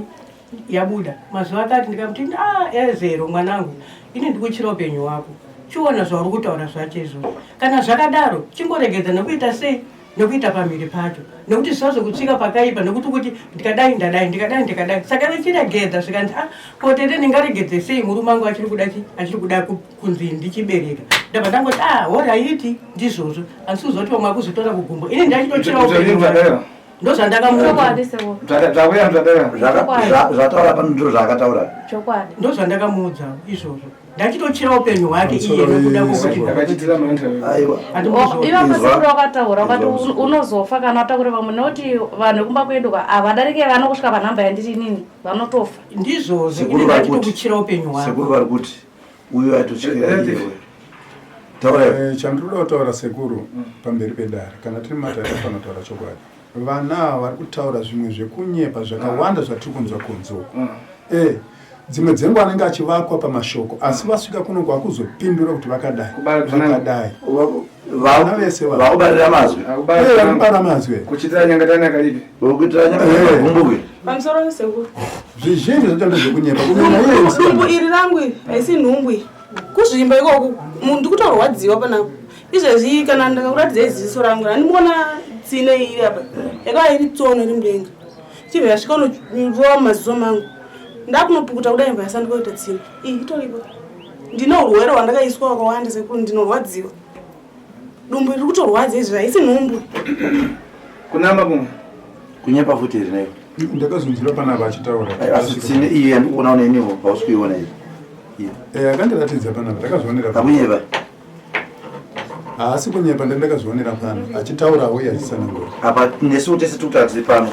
yabuda mazuva akati ndikamuti ezero mwanangu ini ndikuchira upenyu wako chiona zvauri kutaura zvacho izvozvo kana zvakadaro chingoregedza nekuita sei nekuita pamhiri pacho nekuti zvazokutsvika pakaipa nekuti kuti ndikadai ndikadai saka vechiregedza zvikanzi kotete ndingaregedze sei murume wangu achiri kuda kunzi ndichibereka ndabva ndangoti horaiti ndizvozvo handisi kuzoti vamwe akuzotora kugumbo ini ndachitochira upenyu zvataura pano ndiro zvaakataura ndozvandakamuudzawo izvozvo ndachitochira upenyu hwake iye nekuda ivapasekuru wakataura ukati unozofa kana watakure vamwe nekuti vanhu vekumba kwedu havadarike vano kusvika panhamba yanditi inini vanotofa ndizvozvo ini ndachitokuchira upenyu hwake sekuru vari kuti uyo aitochikira iwe Chandinoda kutaura sekuru pamberi pedare kana tiri matata panotaura chokwadi. Vana vari kutaura zvimwe zvekunyepa zvakawanda zvatiri kunzwa kunzo. Dzimwe dzenguva anenge achivakwa pamashoko asi vasvika kuno kwakuzopindura kuti vakadai. Vana vese vakubarira mazwi. Vakubara mazwi. Kuchitira nyangatani akalipi. Kuchitira nyangatani kumbuke. Pamusoro nesekuru. Zvizhinji zvotoita zvekunyepa. Nhumbu iri rangu haisi nhumbu. Kuzvimba ikoko munhu ndikutorwadziwa panapo. Izvezvi kana ndakakuratidza ziso rangu ndimona tsine iri apa. Yakava iri tsono iri mudenga. Chibva yasvika unozova maziso mangu. Ndakunopukuta kudai mba yasandikoita tsine. Itoripo. Ndino urwere hwandakaiswa wakawanda sekuru ndinorwadziwa. Dumbu riri kutorwadza izvi haisi nhumbu. Kunamba mumwe. Kunyepa futi iri nayo. Ndakazunzira panapa achitaura. Asi tsine iyi yandikuona uneniwo pausikiona iyi. Akandiratidza panapa ndakazvionera. Kamunyepa. Asi kunyepa ndakazvionera pano achitaurawo achisanangura. Apa nesu tese tutati pano.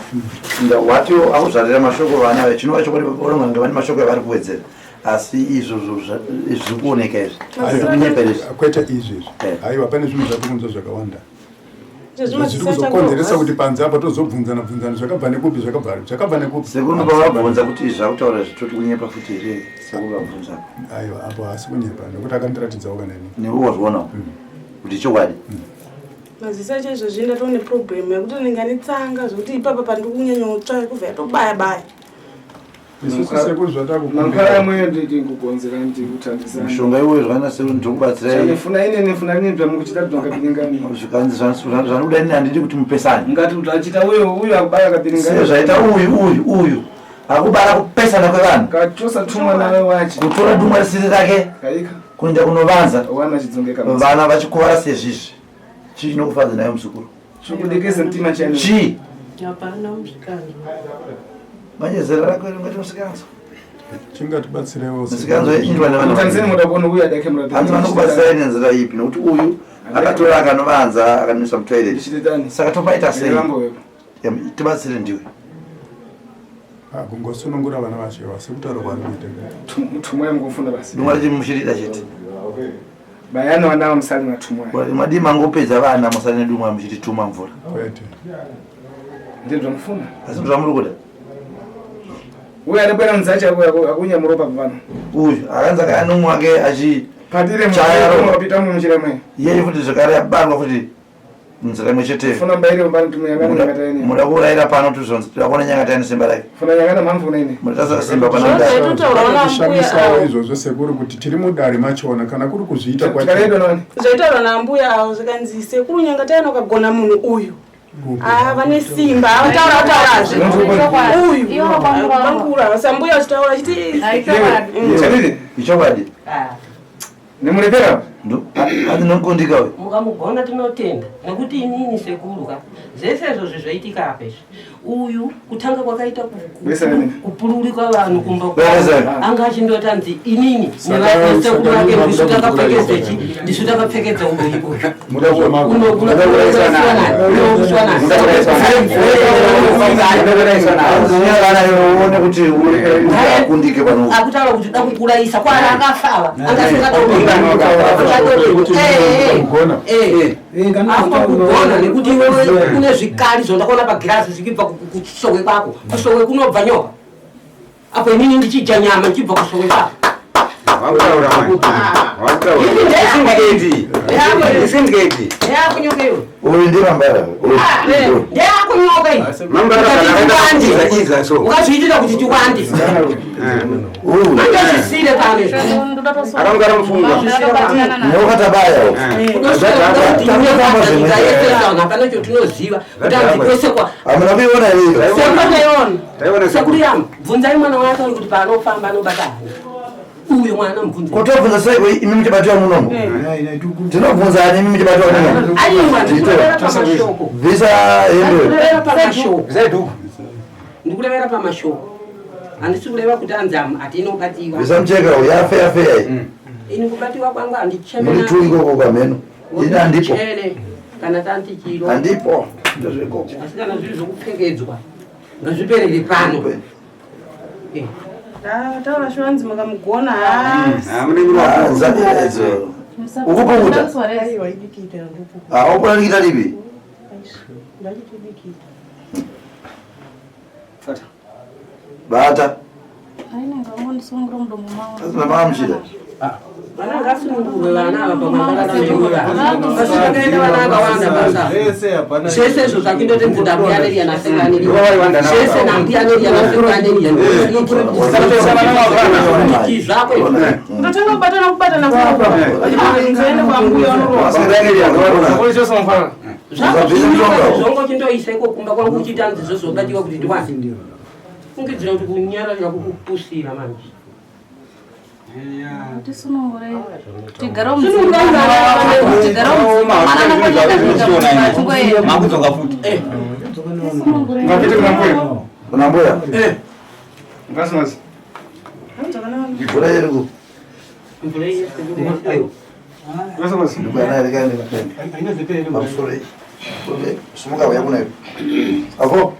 Watiwo akuzvarira mashoko vana chinova chokoti vanenge vane mashoko avari kuwedzera. Asi izvozvo zviri kuoneka izvi. Kwete izvizvi. Aiwa pane zvinhu zvatikunzwa zvakawanda. Zviri kuzokonzeresa kuti panze apa tozobvunzana zvakabva nekupi zvakabva nekupi. Sekuru pavabvunza kuti izvi zvakutaura zvitoti kunyepa futi here sekuru vabvunza. Aiwa apo asi kunyepa nekuti akandiratidzawo kana ini. Newe wazvionawo kuti chokwadi. Mazisa chaizvo zvino ndatoona neproblemu yekuti ndinganitsanga zvokuti ipapa pandiri kunyanya kutsvaka kubva yatobaya-baya. Mankara amwe ndikugonzera ndikutandisana. Mishonga iwe zvakana sekuru ndikubatsirai. Ndifuna ine nefuna nini zvamukuchita kuti wakapiningani. Zvikanzi zvanoda ini handidi kuti mupesane. Ngati kuti achita uyu akubaya akapiningani. Sezvo zvaita uyu akubara kupesana kwevanhu. Kachosa tumwa nawe wachi. Kutora dumwa risiri rake. Kaika. Kuenda kunovanza. Wana chidzongeka. Vana vachikuvara sezvizvi. Chii chinokufadza nayo musikuru? Chikudekesa mtima chani. Chii? Hapana musikana. Manje zera rako ringati musikanzo. Chingatibatsirewo. Musikanzo indwa nevanhu. Tanzania muda kuona uyu adake murati. Hanzi vanokubatsirai nenzira ipi nokuti uyu akatora akanovanza akanisa mutoilet. Saka topaita sei? Tibatsire ndiwe. Kungosunungura vana vachewa sekutaura kwari kuita. Mutumwa yamungofunda basi. Dumwa richimushirira chete. Bayana wanawo musali matumwa. Madi mangopedza vana musali nedumwa muchitituma mvura. Kwete. Ndizvo mufuna. Asi zvamuri kuda. Uyu anebwera munzacha akunya muropa pano. Uyu akanzi akanomwe wake achi patire mupita munjira mwe. Yeye futi zvakare yabarwa futi nzira imwe chete. Funa mbaire mbani tumuyangana nyakataini. Muda kuurayira pano tuzonzi takaona nyakataini simba rake. Funa nyakana mamvu nene. Mudatasa simba pananda. Kushamisa izvozvo sekuru kuti tiri mudare machona kana kuri kuzviita kwacho. Zvaitaurwa nambuya avo zvikanzi sekuru nyangataini wakagona munhu uyu. Vane simba avataura uyu bangura sambuya achitaura chiti ichokwadi nemulepera hati nokundika we mukamugona tinotenda nekuti inini sekuruka zvese izvozvo zvoitika apa izvi uyu kutanga kwakaita kupururika vanhu kumba anga achindotanzi inini nevasekuru vake ndisu takapfekedzechi ndisu takapfekedza uone kuti akundike pano akutaura kuti da kukuraisa kwana akafava angasingada kugona nekuti kune zvikari zvondakaona pagirazi zvichibva kusokwe kwako kusokwe kunobva nyoka apo inini ndichidya nyama ndichibva kusokwe kwako uyu ndirambara ndeakunyoka ukazviitira kuti tikwandi andozvisire paneokatabaya hapana chotinoziva kuti anzikwesekwa amuna kuiona sekotaiona sekuru yamu bvunzai mwana wake ari kuti paanofamba anobata hani uyo mwana mubvunza kutobvunza sei imi muchibatiwa munomu tinobvunza ani imi muchibatiwa munomu aiwa ndikurevera pamashoko visa hembe pamashoko ndikurevera pamashoko handisi kureva kuti anzamu hatinobatiwa visa mucheka uyu yafeyafeya ini kubatiwa kwangu handichemuri tu ikoko kwameno ini handipo kana tanti chiro handipo ndozvikoko asi kana zviri zvokupfekedzwa ngazviperere pano taura shuvanzi makamugona nzadiredzo ukupukuta opulalikita lipi bata mama mshida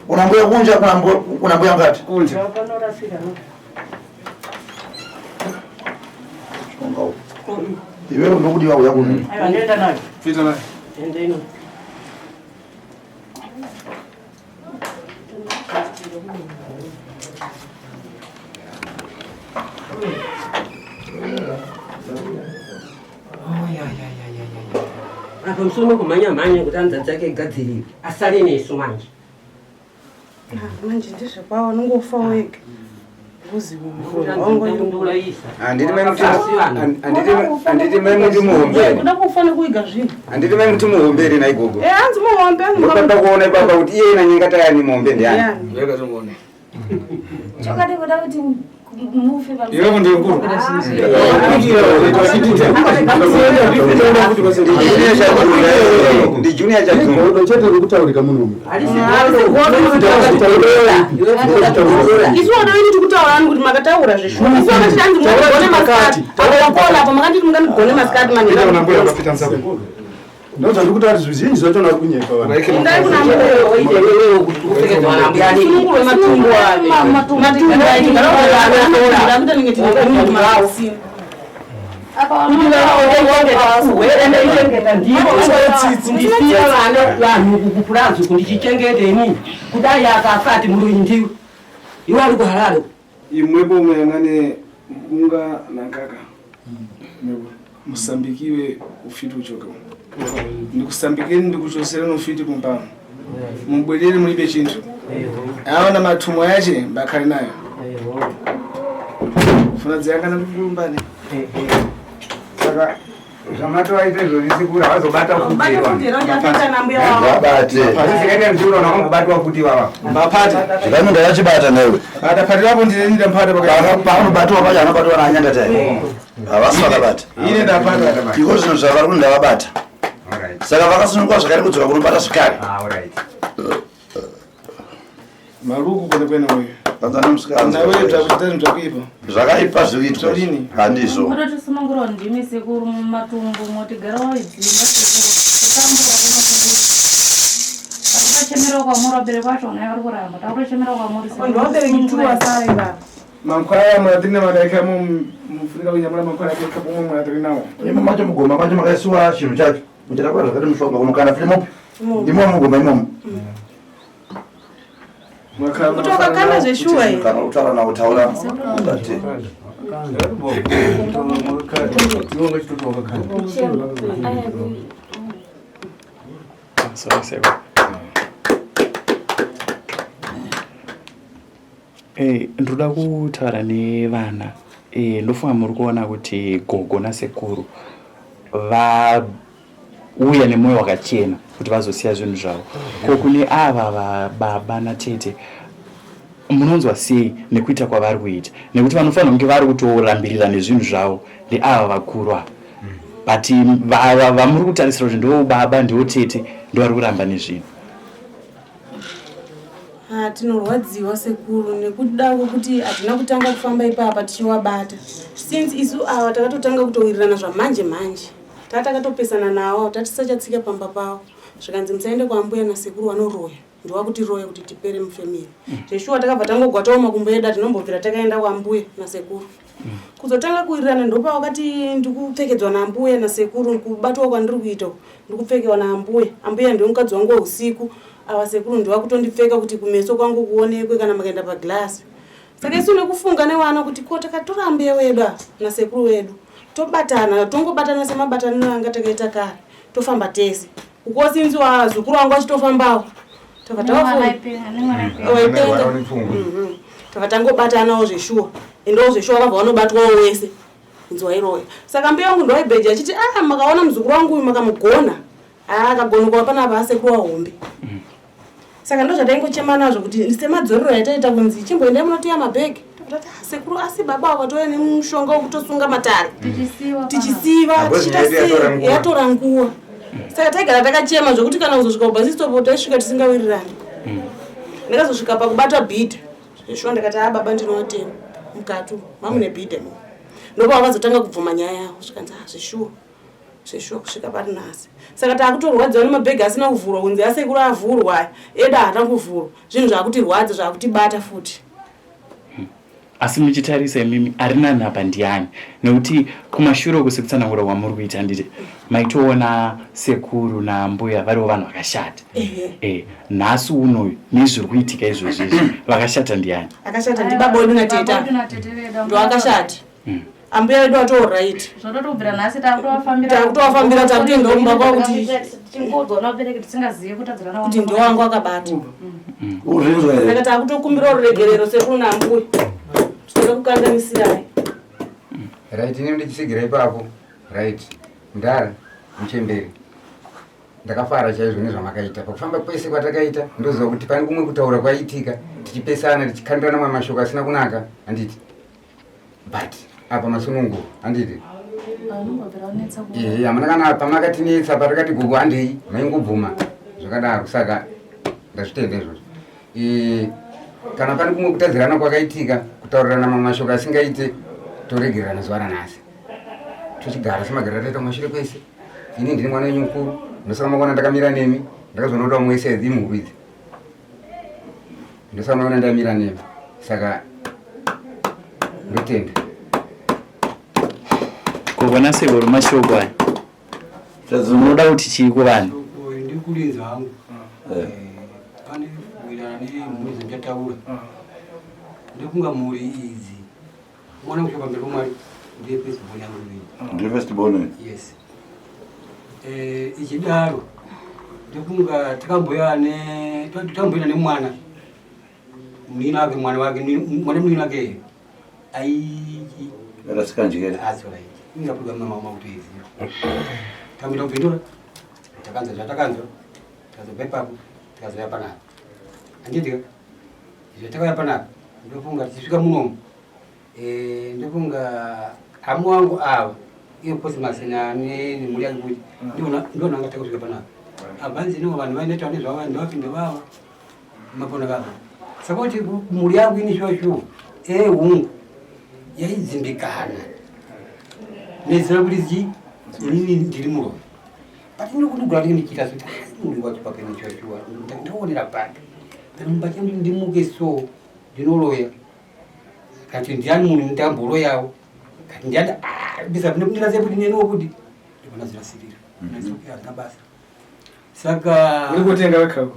unambuya kunja unambuya ngati iwe unokudiwa uya kuno nenda nayo Pita nayo. endeni apa msumo kumanya manya kuti anza dzake igadziriwe asale nesu manje manje ndizvekwawo nongofa wega anditi mai muti muhomberi anditi mai muti muhomberi naigogo hanzi muhombe ndopada kuona ipapa kuti iye inanyengata yani muhombe ndiani chokati kuda kuti mufe iwepo ndikuru ndi junior chatungo chete kutaurika muno isu wanaini tikutaurani kuti makataura zveshuwa isu wanati danzi mugone masikati akakola apa makanditi mungandigone masikati manenambuya ukapita msako ndoza ndikuti ari zvizhinji zvacho nari kunyepa ndai kunambuyasununguwe matumbu ave matumbu aitakuta ninge tinemausini vanhu kukupurazi kundichengeteni kudai akafati murunyi ndiwe iwe ari kuharare imwepo muyang'ane bunga na nkaka musambikiwe ufiti uchoka ndikusambikeni ndikuchosera nofiti kumpano mubwerere mulibe chinthu aona mathumo yache mbakhale nayo funa dziyangana ndikulumbane saka zvamato aite zvovisikura vazobata abate mziura unakangobatwa futi vava mapati zvakanonga yachibata newe patapatirapo ndirenida mpata paunobatwa pacho anobatwa naanyangataye havasi vakabata ine ndapata iko zvinhu zvavari kuti ndavabata saka vakasununguka zvakare kudzoka kunobata zvikare maruku kwenekwene uyu tanzania musikanawe bvakutitani bvakuipa zvakaipa zvirikuitwa handizvo unotisunungurawo ndimi sekuru mumatumbu motigara waidzimba sekuru kwamuri wabereki wacho naye vari kuramba takutochemera kwamuri mankwaya munatirina madaika mufunika kunyamura mankwaya akaika pomwe munatiri nawo imo macho mugoma macho makaisiwa chinhu chacho muchitakwira zvakati mushonga kunokana filimupi imo mugoma imomo kutokakana zveshuwa kana kutaura nawo taura ungati ndoda kutaura nevana ndofunga muri kuona kuti gogo nasekuru vauya nemwoyo wakachena kuti vazosiya zvinhu zvavo ko kune ava baba natete munonzwa sei nekuita kwavari kuita nekuti vanofanira kunge vari kutorambirira nezvinhu zvavo ndeava vakuru ava but vamuri kutarisira kuti ndo baba ndo tete ndo vari kuramba nezvinhu tinorwadziwa sekuru nekuda kwekuti hatina kutanga kufamba ipapa tichiwabata since isu ava takatotanga kutowirirana zvamanje manje tatakatopesana navo tatisachatsika pamba pavo zvikanzi musaende kwambuya nasekuru vanoroya ndiwakuti roya kuti tipere mufamily zveshuwa takabva tangogwatawo makumbo edu tinombobvira takaenda kwambuya nasekuru kuzotanga kuwirirana ndopa wakati ndikupfekedzwa naambuya nasekuru kubatwa kwandiri kuita ndikupfekewa naambuya ambuya ndiwo mukadzi wangu usiku ava sekuru ndiwakutondipfeka kuti kumeso kwangu kuonekwe kana makaenda paglasi saka isu nekufunga newana kuti ko takatora ambuya wedu nasekuru wedu tobatana tongobatana semabataniro anga takaita kare tofamba tese ukosinziwa zukuru wangu achitofambawo takatangobatanawo zveshuwa endawo zveshuwa vabva vanobatwawo wese inzwa iroya saka mbuya wangu ndowaibheja achiti makaona muzukuru wangu uyu makamugona akagonekwa panapa asekuru wahombe saka ndo zvataingochema nazvo kuti semadzorero yataita kunzi chimboendai munotiya mabhegi sekuru asi baba wakatouya nemushonga wekutosunga matare tichisiva yatora nguwa saka taigara takachema zvokuti kana kuzosvika kubhasitopo taisvika tisingawirirani ndakazosvika pakubata bhidha zveshuwa ndakati baba ndinotema mukatu mamune bhidha ndopa vakazotanga kubvuma nyaya yavo zvikanzi zveshuwa kusvika pari nhasi saka taakutorwadziwa nemabhegi asina kuvhurwa kunzi asekuru avhurwa eda haana kuvhurwa zvinhu zvakutirwadza zvakutibata futi asi muchitarisa imimi arina nhapa ndiani nekuti kumashure kusekutsanangura kwamuri kuita nditi maitoona sekuru nambuya variwo vanhu vakashata nhasi unoyu nezviri kuitika izvozvizvi vakashata ndiani akashata ndibaba wedu nateta ndo akashata ambuya wedu atooright zvototobvira nhasi takutowafambira takutenga kumba kwao kuti kuti ndiwo wangu akabata uzvinzwa here saka takutokumbira ruregerero sekuru nambuya tinoda kukanganisirayi right ine ndichisigira ipapo right ndara muchemberi ndakafara chaizvo nezvamakaita pakufamba kwese kwatakaita ndoziva kuti pane kumwe kutaura kwaitika tichipesana tichikandirana mamwe mashoko asina kunaka handiti but apa masunungu handiti hamuna kana pamakatinetsa patakati gugu handei maingobvuma zvakadaro saka ndazvitenda izvozvo kana pane kumwe kutadzirana kwakaitika kutaurirana mamwe mashoko asingaite toregerana zuva ranhasi tochigara semagarira taita kumashure kwese ini ndini mwana wenyu mukuru ndosaka makona ndakamira nemi ndakazonodawo mwese imhuru idzi ndosaka makona ndamira nemi saka ndotenda kuvona sekuru mashoko aya zvazvinoda kuti chii kuvanhu ndikulinza hangu pane kuwirirana nemhuri dzandataura ndekunga mhuri idzi mwana kushoka mberi kwamwari ndiye firstborn yangu ii ndiye firstborn yes ichidaro ndekunga takamboya nemwana munina wake mwana munina wake rasikanjikere ingapuga mama kuti tamita kupindura takanza zvatakanzwa tikazobva ipapo tikazoya panapa handitika zvatakauya panapa ndofunga tichisvika munomu ndofunga hamu wangu ava iyo posimasina nemhuri yake kuti ndona angataka kusvika panapa abhanzi niwo vanhu vaineta nezvavo ndovapinde vava mapona kava saka kuti mhuri yangu ini shoshuwa hungu yaidzimbikana nezira kuti inini ndiri muroyi but ndinokundigura ndinge ndichiita kuti muri wacho pake neshoshuwa ndaonera pake panombake ndimuke so ndinoloya kati ndiani munhu ndamboroyawo kati ndiani bisa ndinase kuti neniwo kuti ndivanazirasirira nazirokuyazina basa saka urikutenga wekako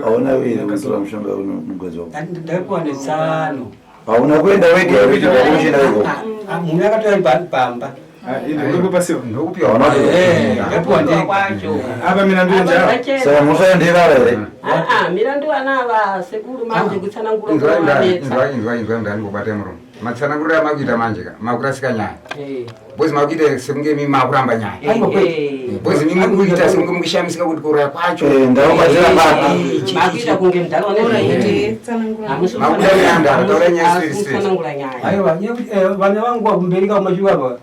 hauna wiri kutora mushonga mugwedzi wako ndaipiwa netsano hauna kuenda wega kuchina wego munhu akatoya pamba apa mirandu saka musaenderara here mirandu vana ava sekuru manje kutsanangura ndandibobate muromo matsanangurira makuita manje makurasika nyaya bozi makuita sekunge mi makuramba nyaya bozi mimwe kuita sekunge mukishamisika kuti kuraya kwacho ndaobatira makuita kunge makudaiandara taura nyaya aiwa vana vangu vakumbereka kumashuva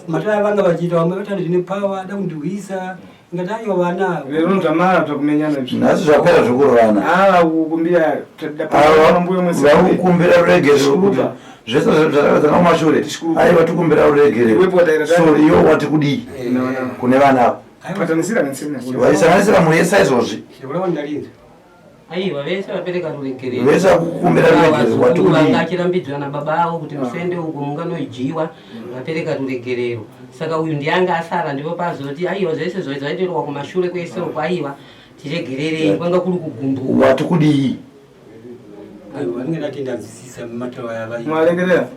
mataya vanga vachiita vamwe vatani zvine pawa da kundiwisa ingati aiwa vana lero ndamara takumenyana nhasi zvapera zvikuru vana kukumbira vakukumbira ruregerero zvese zvatakadzana kumashure aiva tikumbira ruregerero so iyo wati kudii kune vana ava patanisira nsina waisanganisira mulesa izozvi Shikulawa ndalinza. aiwa vese vapereka rurekerero vese kukumbira rurekerero wazukuru vanga achirambidzwa nababa avo kuti musende uko munganoijiwa vapereka rurekerero saka uyu ndianga asara ndipo pazoti aiwa zvese zvaitirwa kumashure kwese uko aiwa tiregererei kwanga kuri kugumbuwa wati kudii Aiwa vanenge ndatendazisisa matava yavai. mwalekerera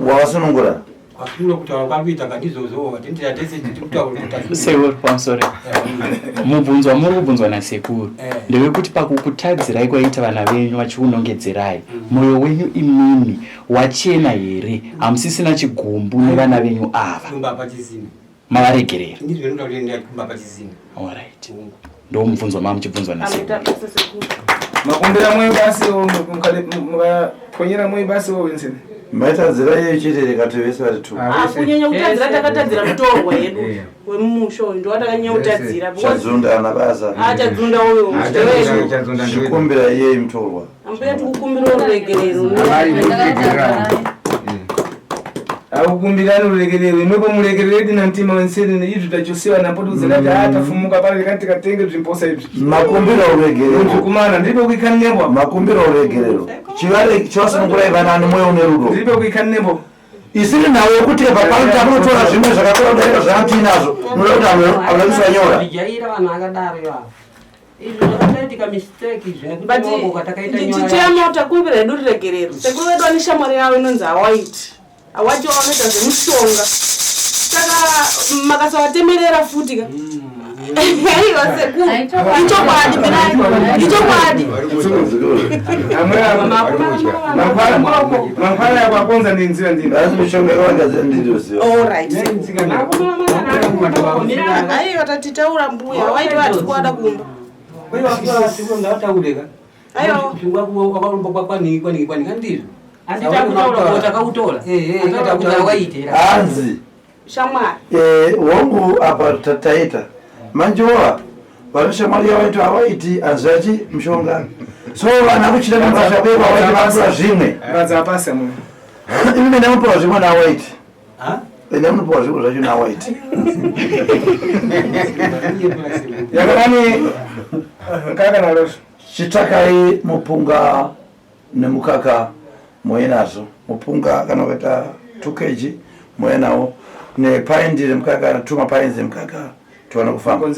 wawasunungura Kwasura kutaura kwamboita kandizozo watendera tese tikutaura kuti sekuru pamusoro mubvunzo wamuri kubvunzwa nasekuru ndewekuti pakukutadzirai kwaita vana venyu vachikunongedzerai mwoyo wenyu imimi wachena here hamusisina chigumbu nevana venyu ava kumba pachisina. mavaregerera Ndizvo zvinoda kuti ndati kumba pachisina. alright ndo mubvunzo mamuchibvunzwa nasekuru makumbira mwe basi mukaponyera mwe basi wenzeni maitadzira iyo chitereka tivese vari tu kunyanya kutadzira takatadzira mutorwa yedu wemumusho ndo watakanyanya kutadzira chadzunda ana basa chadzunda uyo zvikumbira iyei mutorwa ambuya tikukumbira uregerero akukumbirani uregerero imwepo muregerero dina mtima wenseni izvi tachosiwa napo tuzirati tafumuka pale kanti katenge zvimposa izvi makumbira uregerero kumana ndiripo kuikhanembo makumbira uregerero chivasunungurai vanani mweya une rudo ndiripo kuikhanembo isiri nawo kuti papautamunotora zvimwe zvakakora kudarika zvaantiinazvo noda kuti avakisanyora ndijaira vanhu akadaro ivavo izvi zvakataitika mistake izvi nekuti takaita ndichitema takumbira hedu ruregerero sekuru vedu vane shamwari yavo inonzi hawaiti awati wanoita zvemushonga saka makasawatemerera futi ka aiwa sekuru ichokwadi ichokwadi mangwana yakwakonza ndinzira ndini asi mishonga yakawanda ndindoziva aiwa tatitaura mbuya waiti vatikwada kumba hanzi shamwari hongu apa tataita manjowa vanoshamwari yavaiti havaiti hanzi vachi mishonga so vana kuchita mabasa beva vaiti vapura zvimwe vadzapasa mu imi mene mupiwa zvimwe nawaiti ene munopiwa zvimwe zvacho nawaiti yakadani nkaka nalosvo chitakai mupunga nemukaka moenazvo mupunga kana ukaita 2 kg moenawo nepaindi remukaka 2 mapaindi emukaka tiwana kufamba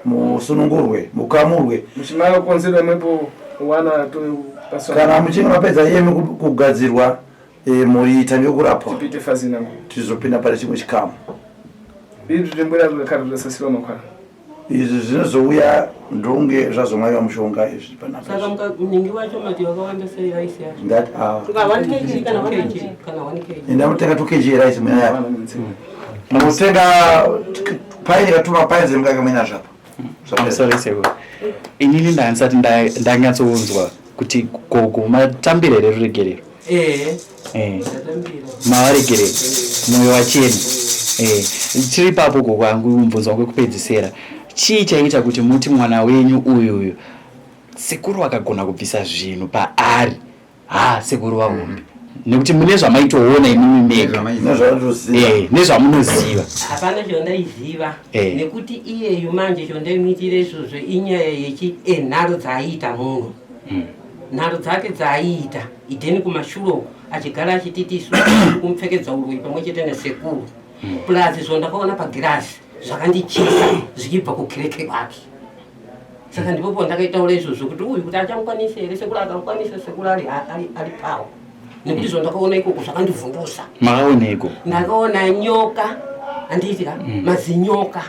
musunungurwe mukamurwe muchimara kukonzerwa mwepo wana kana muchinge mapedza iyemi kugadzirwa muita ngekurapwa tizopinda pane chimwe chikamu izvi zvinozouya ndonge zvazomwaiwa mushonga izvi saka muningi wacho mati wakawanda sei raisi yacho ndati ndamutenga 2 kg yeraisi mwena yapo mutenga paini katuma painzi mukaka mwena zvapo sorry sekuru inini ndansati ndanyatsounzwa kuti gogo matambire reruregerero mavaregerero mwoyo wachena chiri papo gogo angu mubvunzo wangu wekupedzisira chii chaita kuti muti mwana wenyu uyuyu sekuru akagona kubvisa zvinhu paari sekuru vahombe nekuti mune zvamaitoona imimi mega nezvamunoziva hapana chondaiziva nekuti iyeyu manje chondaimuitira izvozvo inyaya yenharo dzaiita munhu nharo dzake dzaiita idheni kumashuroko achigara achititisu kumupfekedza urwi pamwe chete nesekuru plus zvondakaona pagirasi zvakandichisa zvichibva kukereke kwake saka ndipopo ndakaitaura izvozvo kuti uyu kuti achamukwanisa here sekuru akamukwanisa sekuru ari pawo nekuti zvondakaona ikoko zvakandivhundusa makaoneko ndakaona nyoka handiitika mazinyoka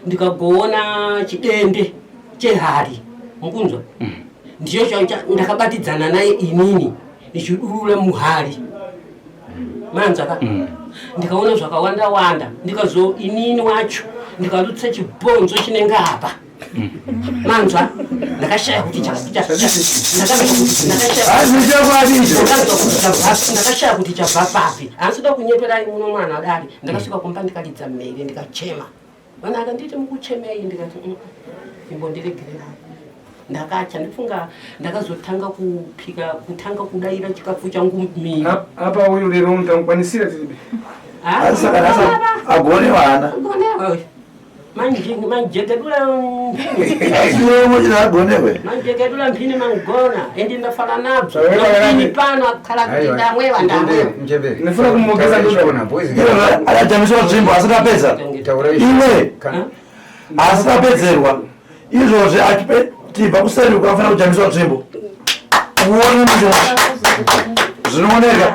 ndikagoona chidende chehari mukunzwa ndicho ndakabatidzana naye inini ndichidurura muhari manzaka ndikaona zvakawanda wanda ndikazo inini wacho ndikarutsa chibhonzo chinenge apa manzwa ndakashaya kuti ndakashaya kuti chabva papi hansida kunyeperai muno mwana adari ndakasvika kumba ndikaridza mhere ndikachema vana akanditi mukuchemei ndikati imbondiregerera ndakacha ndifunga ndakazotanga kutanga kudaira chikafu changu miri apa uyu lero mutamukwanisira tiribe agone vana manjekedula asiwe mochina agonewe manjekedula mphini mangona endi ndafana nabzo mphini pano akhala kuti ndamwewa Mjebe. Nifuna kumwongeza ndugu. anajamiswa nzvimbo asingapedza iwe asingapedzerwa izvozvi tibva kuseruka afana kujamiswa nzvimbo uone mucho zvinooneka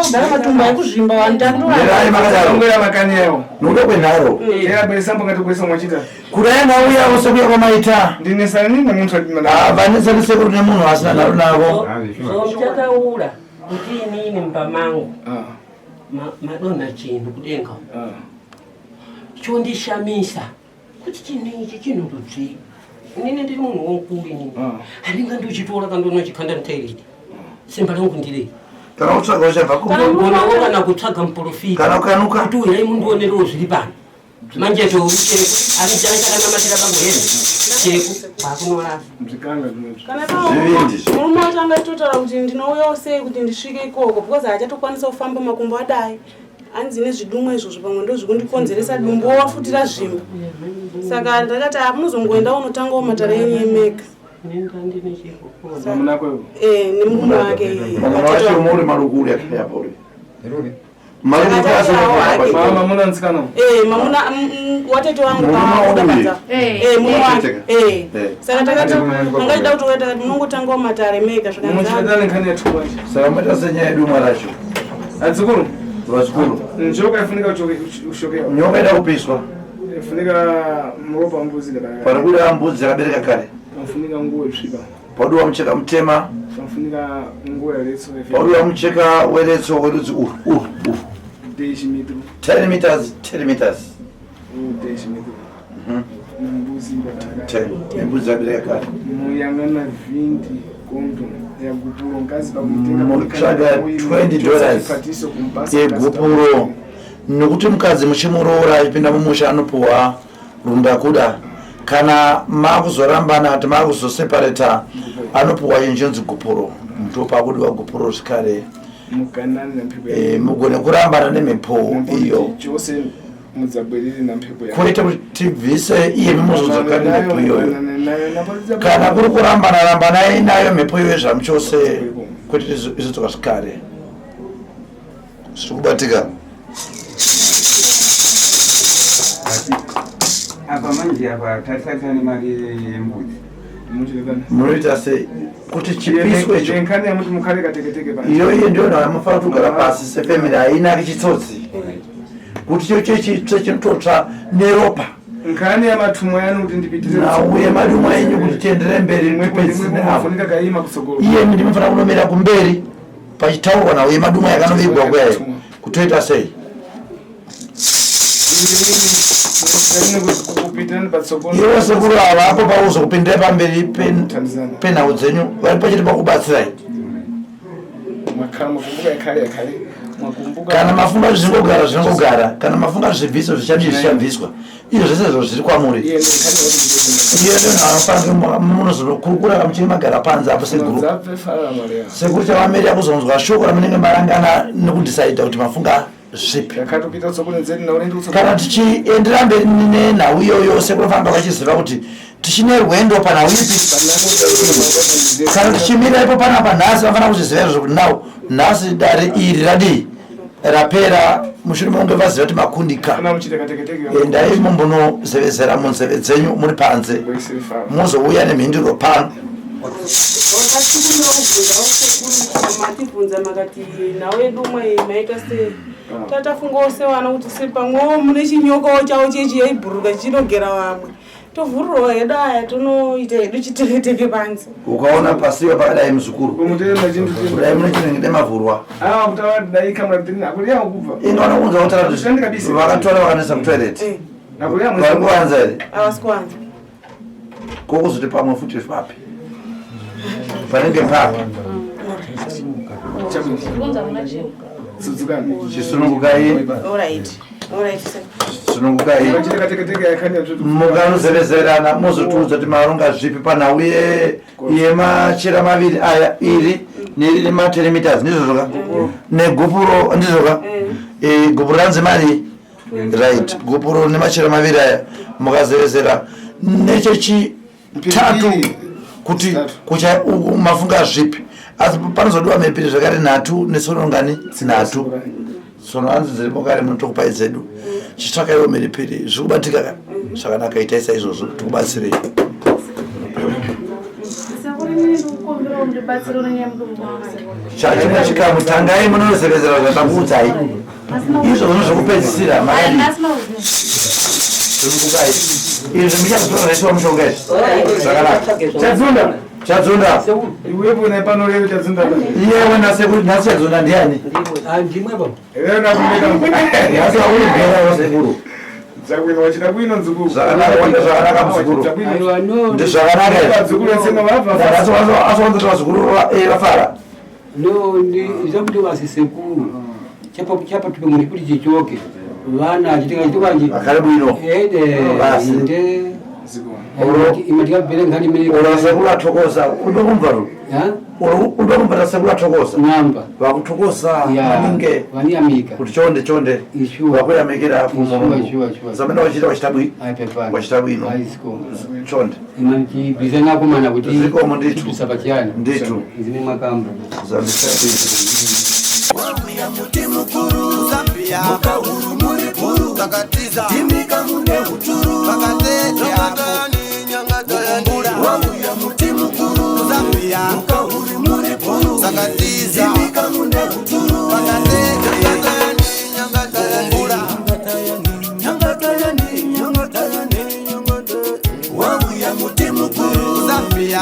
Kugara matumba ekuzvimba Mirai makadaro Ngwera makani yao. nokuda kwenharo Era besambo ngatokwesa mwachita. kudai nauya ose kuya kwamaita Ndinesana nini muntu atimana. vanesaniseko kune munhu asina nharo navo zomchataura kuti inini mpamangu madonha chinhu kudenga chondishamisa kuti chinhu ichi chinondobvira inini ndiri munhu wonkulu inini handinga ndochitora kandona chikhanda mutairiti simba rangu ndirei kana kutsvaga uchabva kuonawo kana kutsvaga muprofita kana ukanuka kuti uyai mundionerewo zviri pano manje touri cheku ani chakanamatira pamuheni cheku kwakunorasa murume wacho angaitotaura kuti ndinouyawo sei kuti ndisvike ikoko because haachatokwanisa kufamba makumbo adai hanzi nezvidumwe izvozvo pamwe ndo zvikundikonzeresa dumbu wafutira zvimba saka ndakati munozongoenda unotangawo matara yenyu yemega nemurume wake wacho muri marukuru yakaiyapo Mama muna nsikana. mamuna watete wangu kaudakadza mume wake saka takati angaida kuti waita munongotangawo matare mega Muchadale nkani ya tuwa. saka maita senyaya yedumwa racho Adzukuru. vazukuru Njoka ifunika ushokewa. nyoka ida kupiswa Ifunika mropa mbuzi kadaka. parikuda mbudzi yakabereka kare Ifunika nguo isviba. paudiwa mucheka mutema Ifunika nguo ya letso. paudiwa mucheka weretso werudzi 10 meters 10 meters Mbuzi kadaka. 10 mbudzi yakabereka kare Muyangana 20 konto ya gupuro ngazi pakutenga mutsvaga $20 yegupuro nokuti mukadzi muchimuroora achipinda mumusha anopuhwa rundakuda kana makuzorambana kuti makuzoseparata anopuhwa injonzi gupuro ndopakudiwa gupuro zvikare mugone kurambana nemhepo iyo kuita kuti tibvise iye mimuzozokari mhepo iyoyo kana kuri kurambana rambanai nayo mhepo iyoyo zvamuchose kuti izodzoka zvikare zviri kubatika apa manje apa tarisana nemari yembudzi munoita sei kuti chipiswe icho iyoyo ndiyo nayo mufana kutogara pasi sefamily hainaki chitsotsi kuti chocho chitsve chinototsva neropa nkani ya matumwa yanu kuti ndipitire nauye madumwa enyu kuti tiendere mberi tipedzinavo iye ndimufana kunomira kumberi pachitaurwa nauye madumwa yakanovigwa kuyayo kutoita sei iwo sekuru ava apo pauzokupindira pamberi penhau dzenyu vari pachiti pakubatsirai kana mafunga zvingogara zvinongogara kana mafunga zvibviso zvichabviswa izvo zvese izvo zviri kwamuri iyo ndonhanofanira munozokurukura muchiri magara panze apo seguru sekuru chavamirira kuzonzwa shoko ramunenge marangana nekudhisaidha kuti mafunga zvipi kana tichiendera mberi nenhau iyoyo sekunofanira vachiziva kuti tichine rwendo panhau ipi kana tichimira ipo panapa nhasi vafanira kuchiziva izvo kuti nau nhasi dare iri radii rapera mushure maunge vaziva kuti makundika endai mumbonozevezera munzeve dzenyu muri panze muzouya nemhinduro pano matibvunza makati nawe dumwe maita sei tatafungawo sewana kuti sepamwewo mune chinyokawo chavo chechi yaibhuruka chinogera vamwe tovhurirawo hedu aya tonoita hedu chiteketeke panze ukaona pasiwa pakadai muzukuru dai mune chinenge demavhurwa ingaona kunza kutara vakatora vakanesa kutoilet vari kuvanza here havasi kuvanza kokuzoti pamwe futi papi panenge papa chisunungukai sunungukai mukanozevezerana mozotiudza kuti maronga zvipi panhau yemachira maviri aya iri nerine matelemeters ndizvozoka negupuro ndizvoka gupuro ranzi mari right gopuro nemachero maviri aya mukazevezera nechechitatu kuti mafunga zvipi asi panozodiwa mhepiri zvakare 3 nesonongani 3 sono hanzi dziripo kare munotokupai dzedu chitsvakaiwo mhiripiri zvikubatika zvakanaka itai saizvozvo tikubatsirei chachina chikamu tangai munozevezera zvatambudzai izvozvo zvokupedzisira izvi muchazotoraisiwa mushonga izvi zvakanaka chadzunda iwepo nepanorevo chadzunda iyewe nasi chadzunda ndiani ndimwepo asi aurigerawo sekuru dzakwino wachida kwino nzukuru zvakanaka muzukuru ndizvakanaka asiwanzotora zukuru vafara no ndizakuti vasisekuru chapa tupemuni kuti chichoke vana chitikachitokanje akaribwino inde imatikabvere nkhani imene sekuru athokoza ulibe kumva ulibe kumbata sekuru athokoza ng'amba vakuthokoza maninge vaniyamika kuti chonde vakuyamikira zamene wachita bwino chonde imanichibvizanakomana kuti zikomo ndithu tusapa chiyani ndithu izine makamba ya muti mukuru Zambia mukahuru muri puru kakatiza timika mune huturu kakatete nyangata nyangata wangu ya muti mukuru Zambia mukahuru muri puru kakatiza timika mune huturu kakatete nyangata nyangata wangu ya muti mukuru Zambia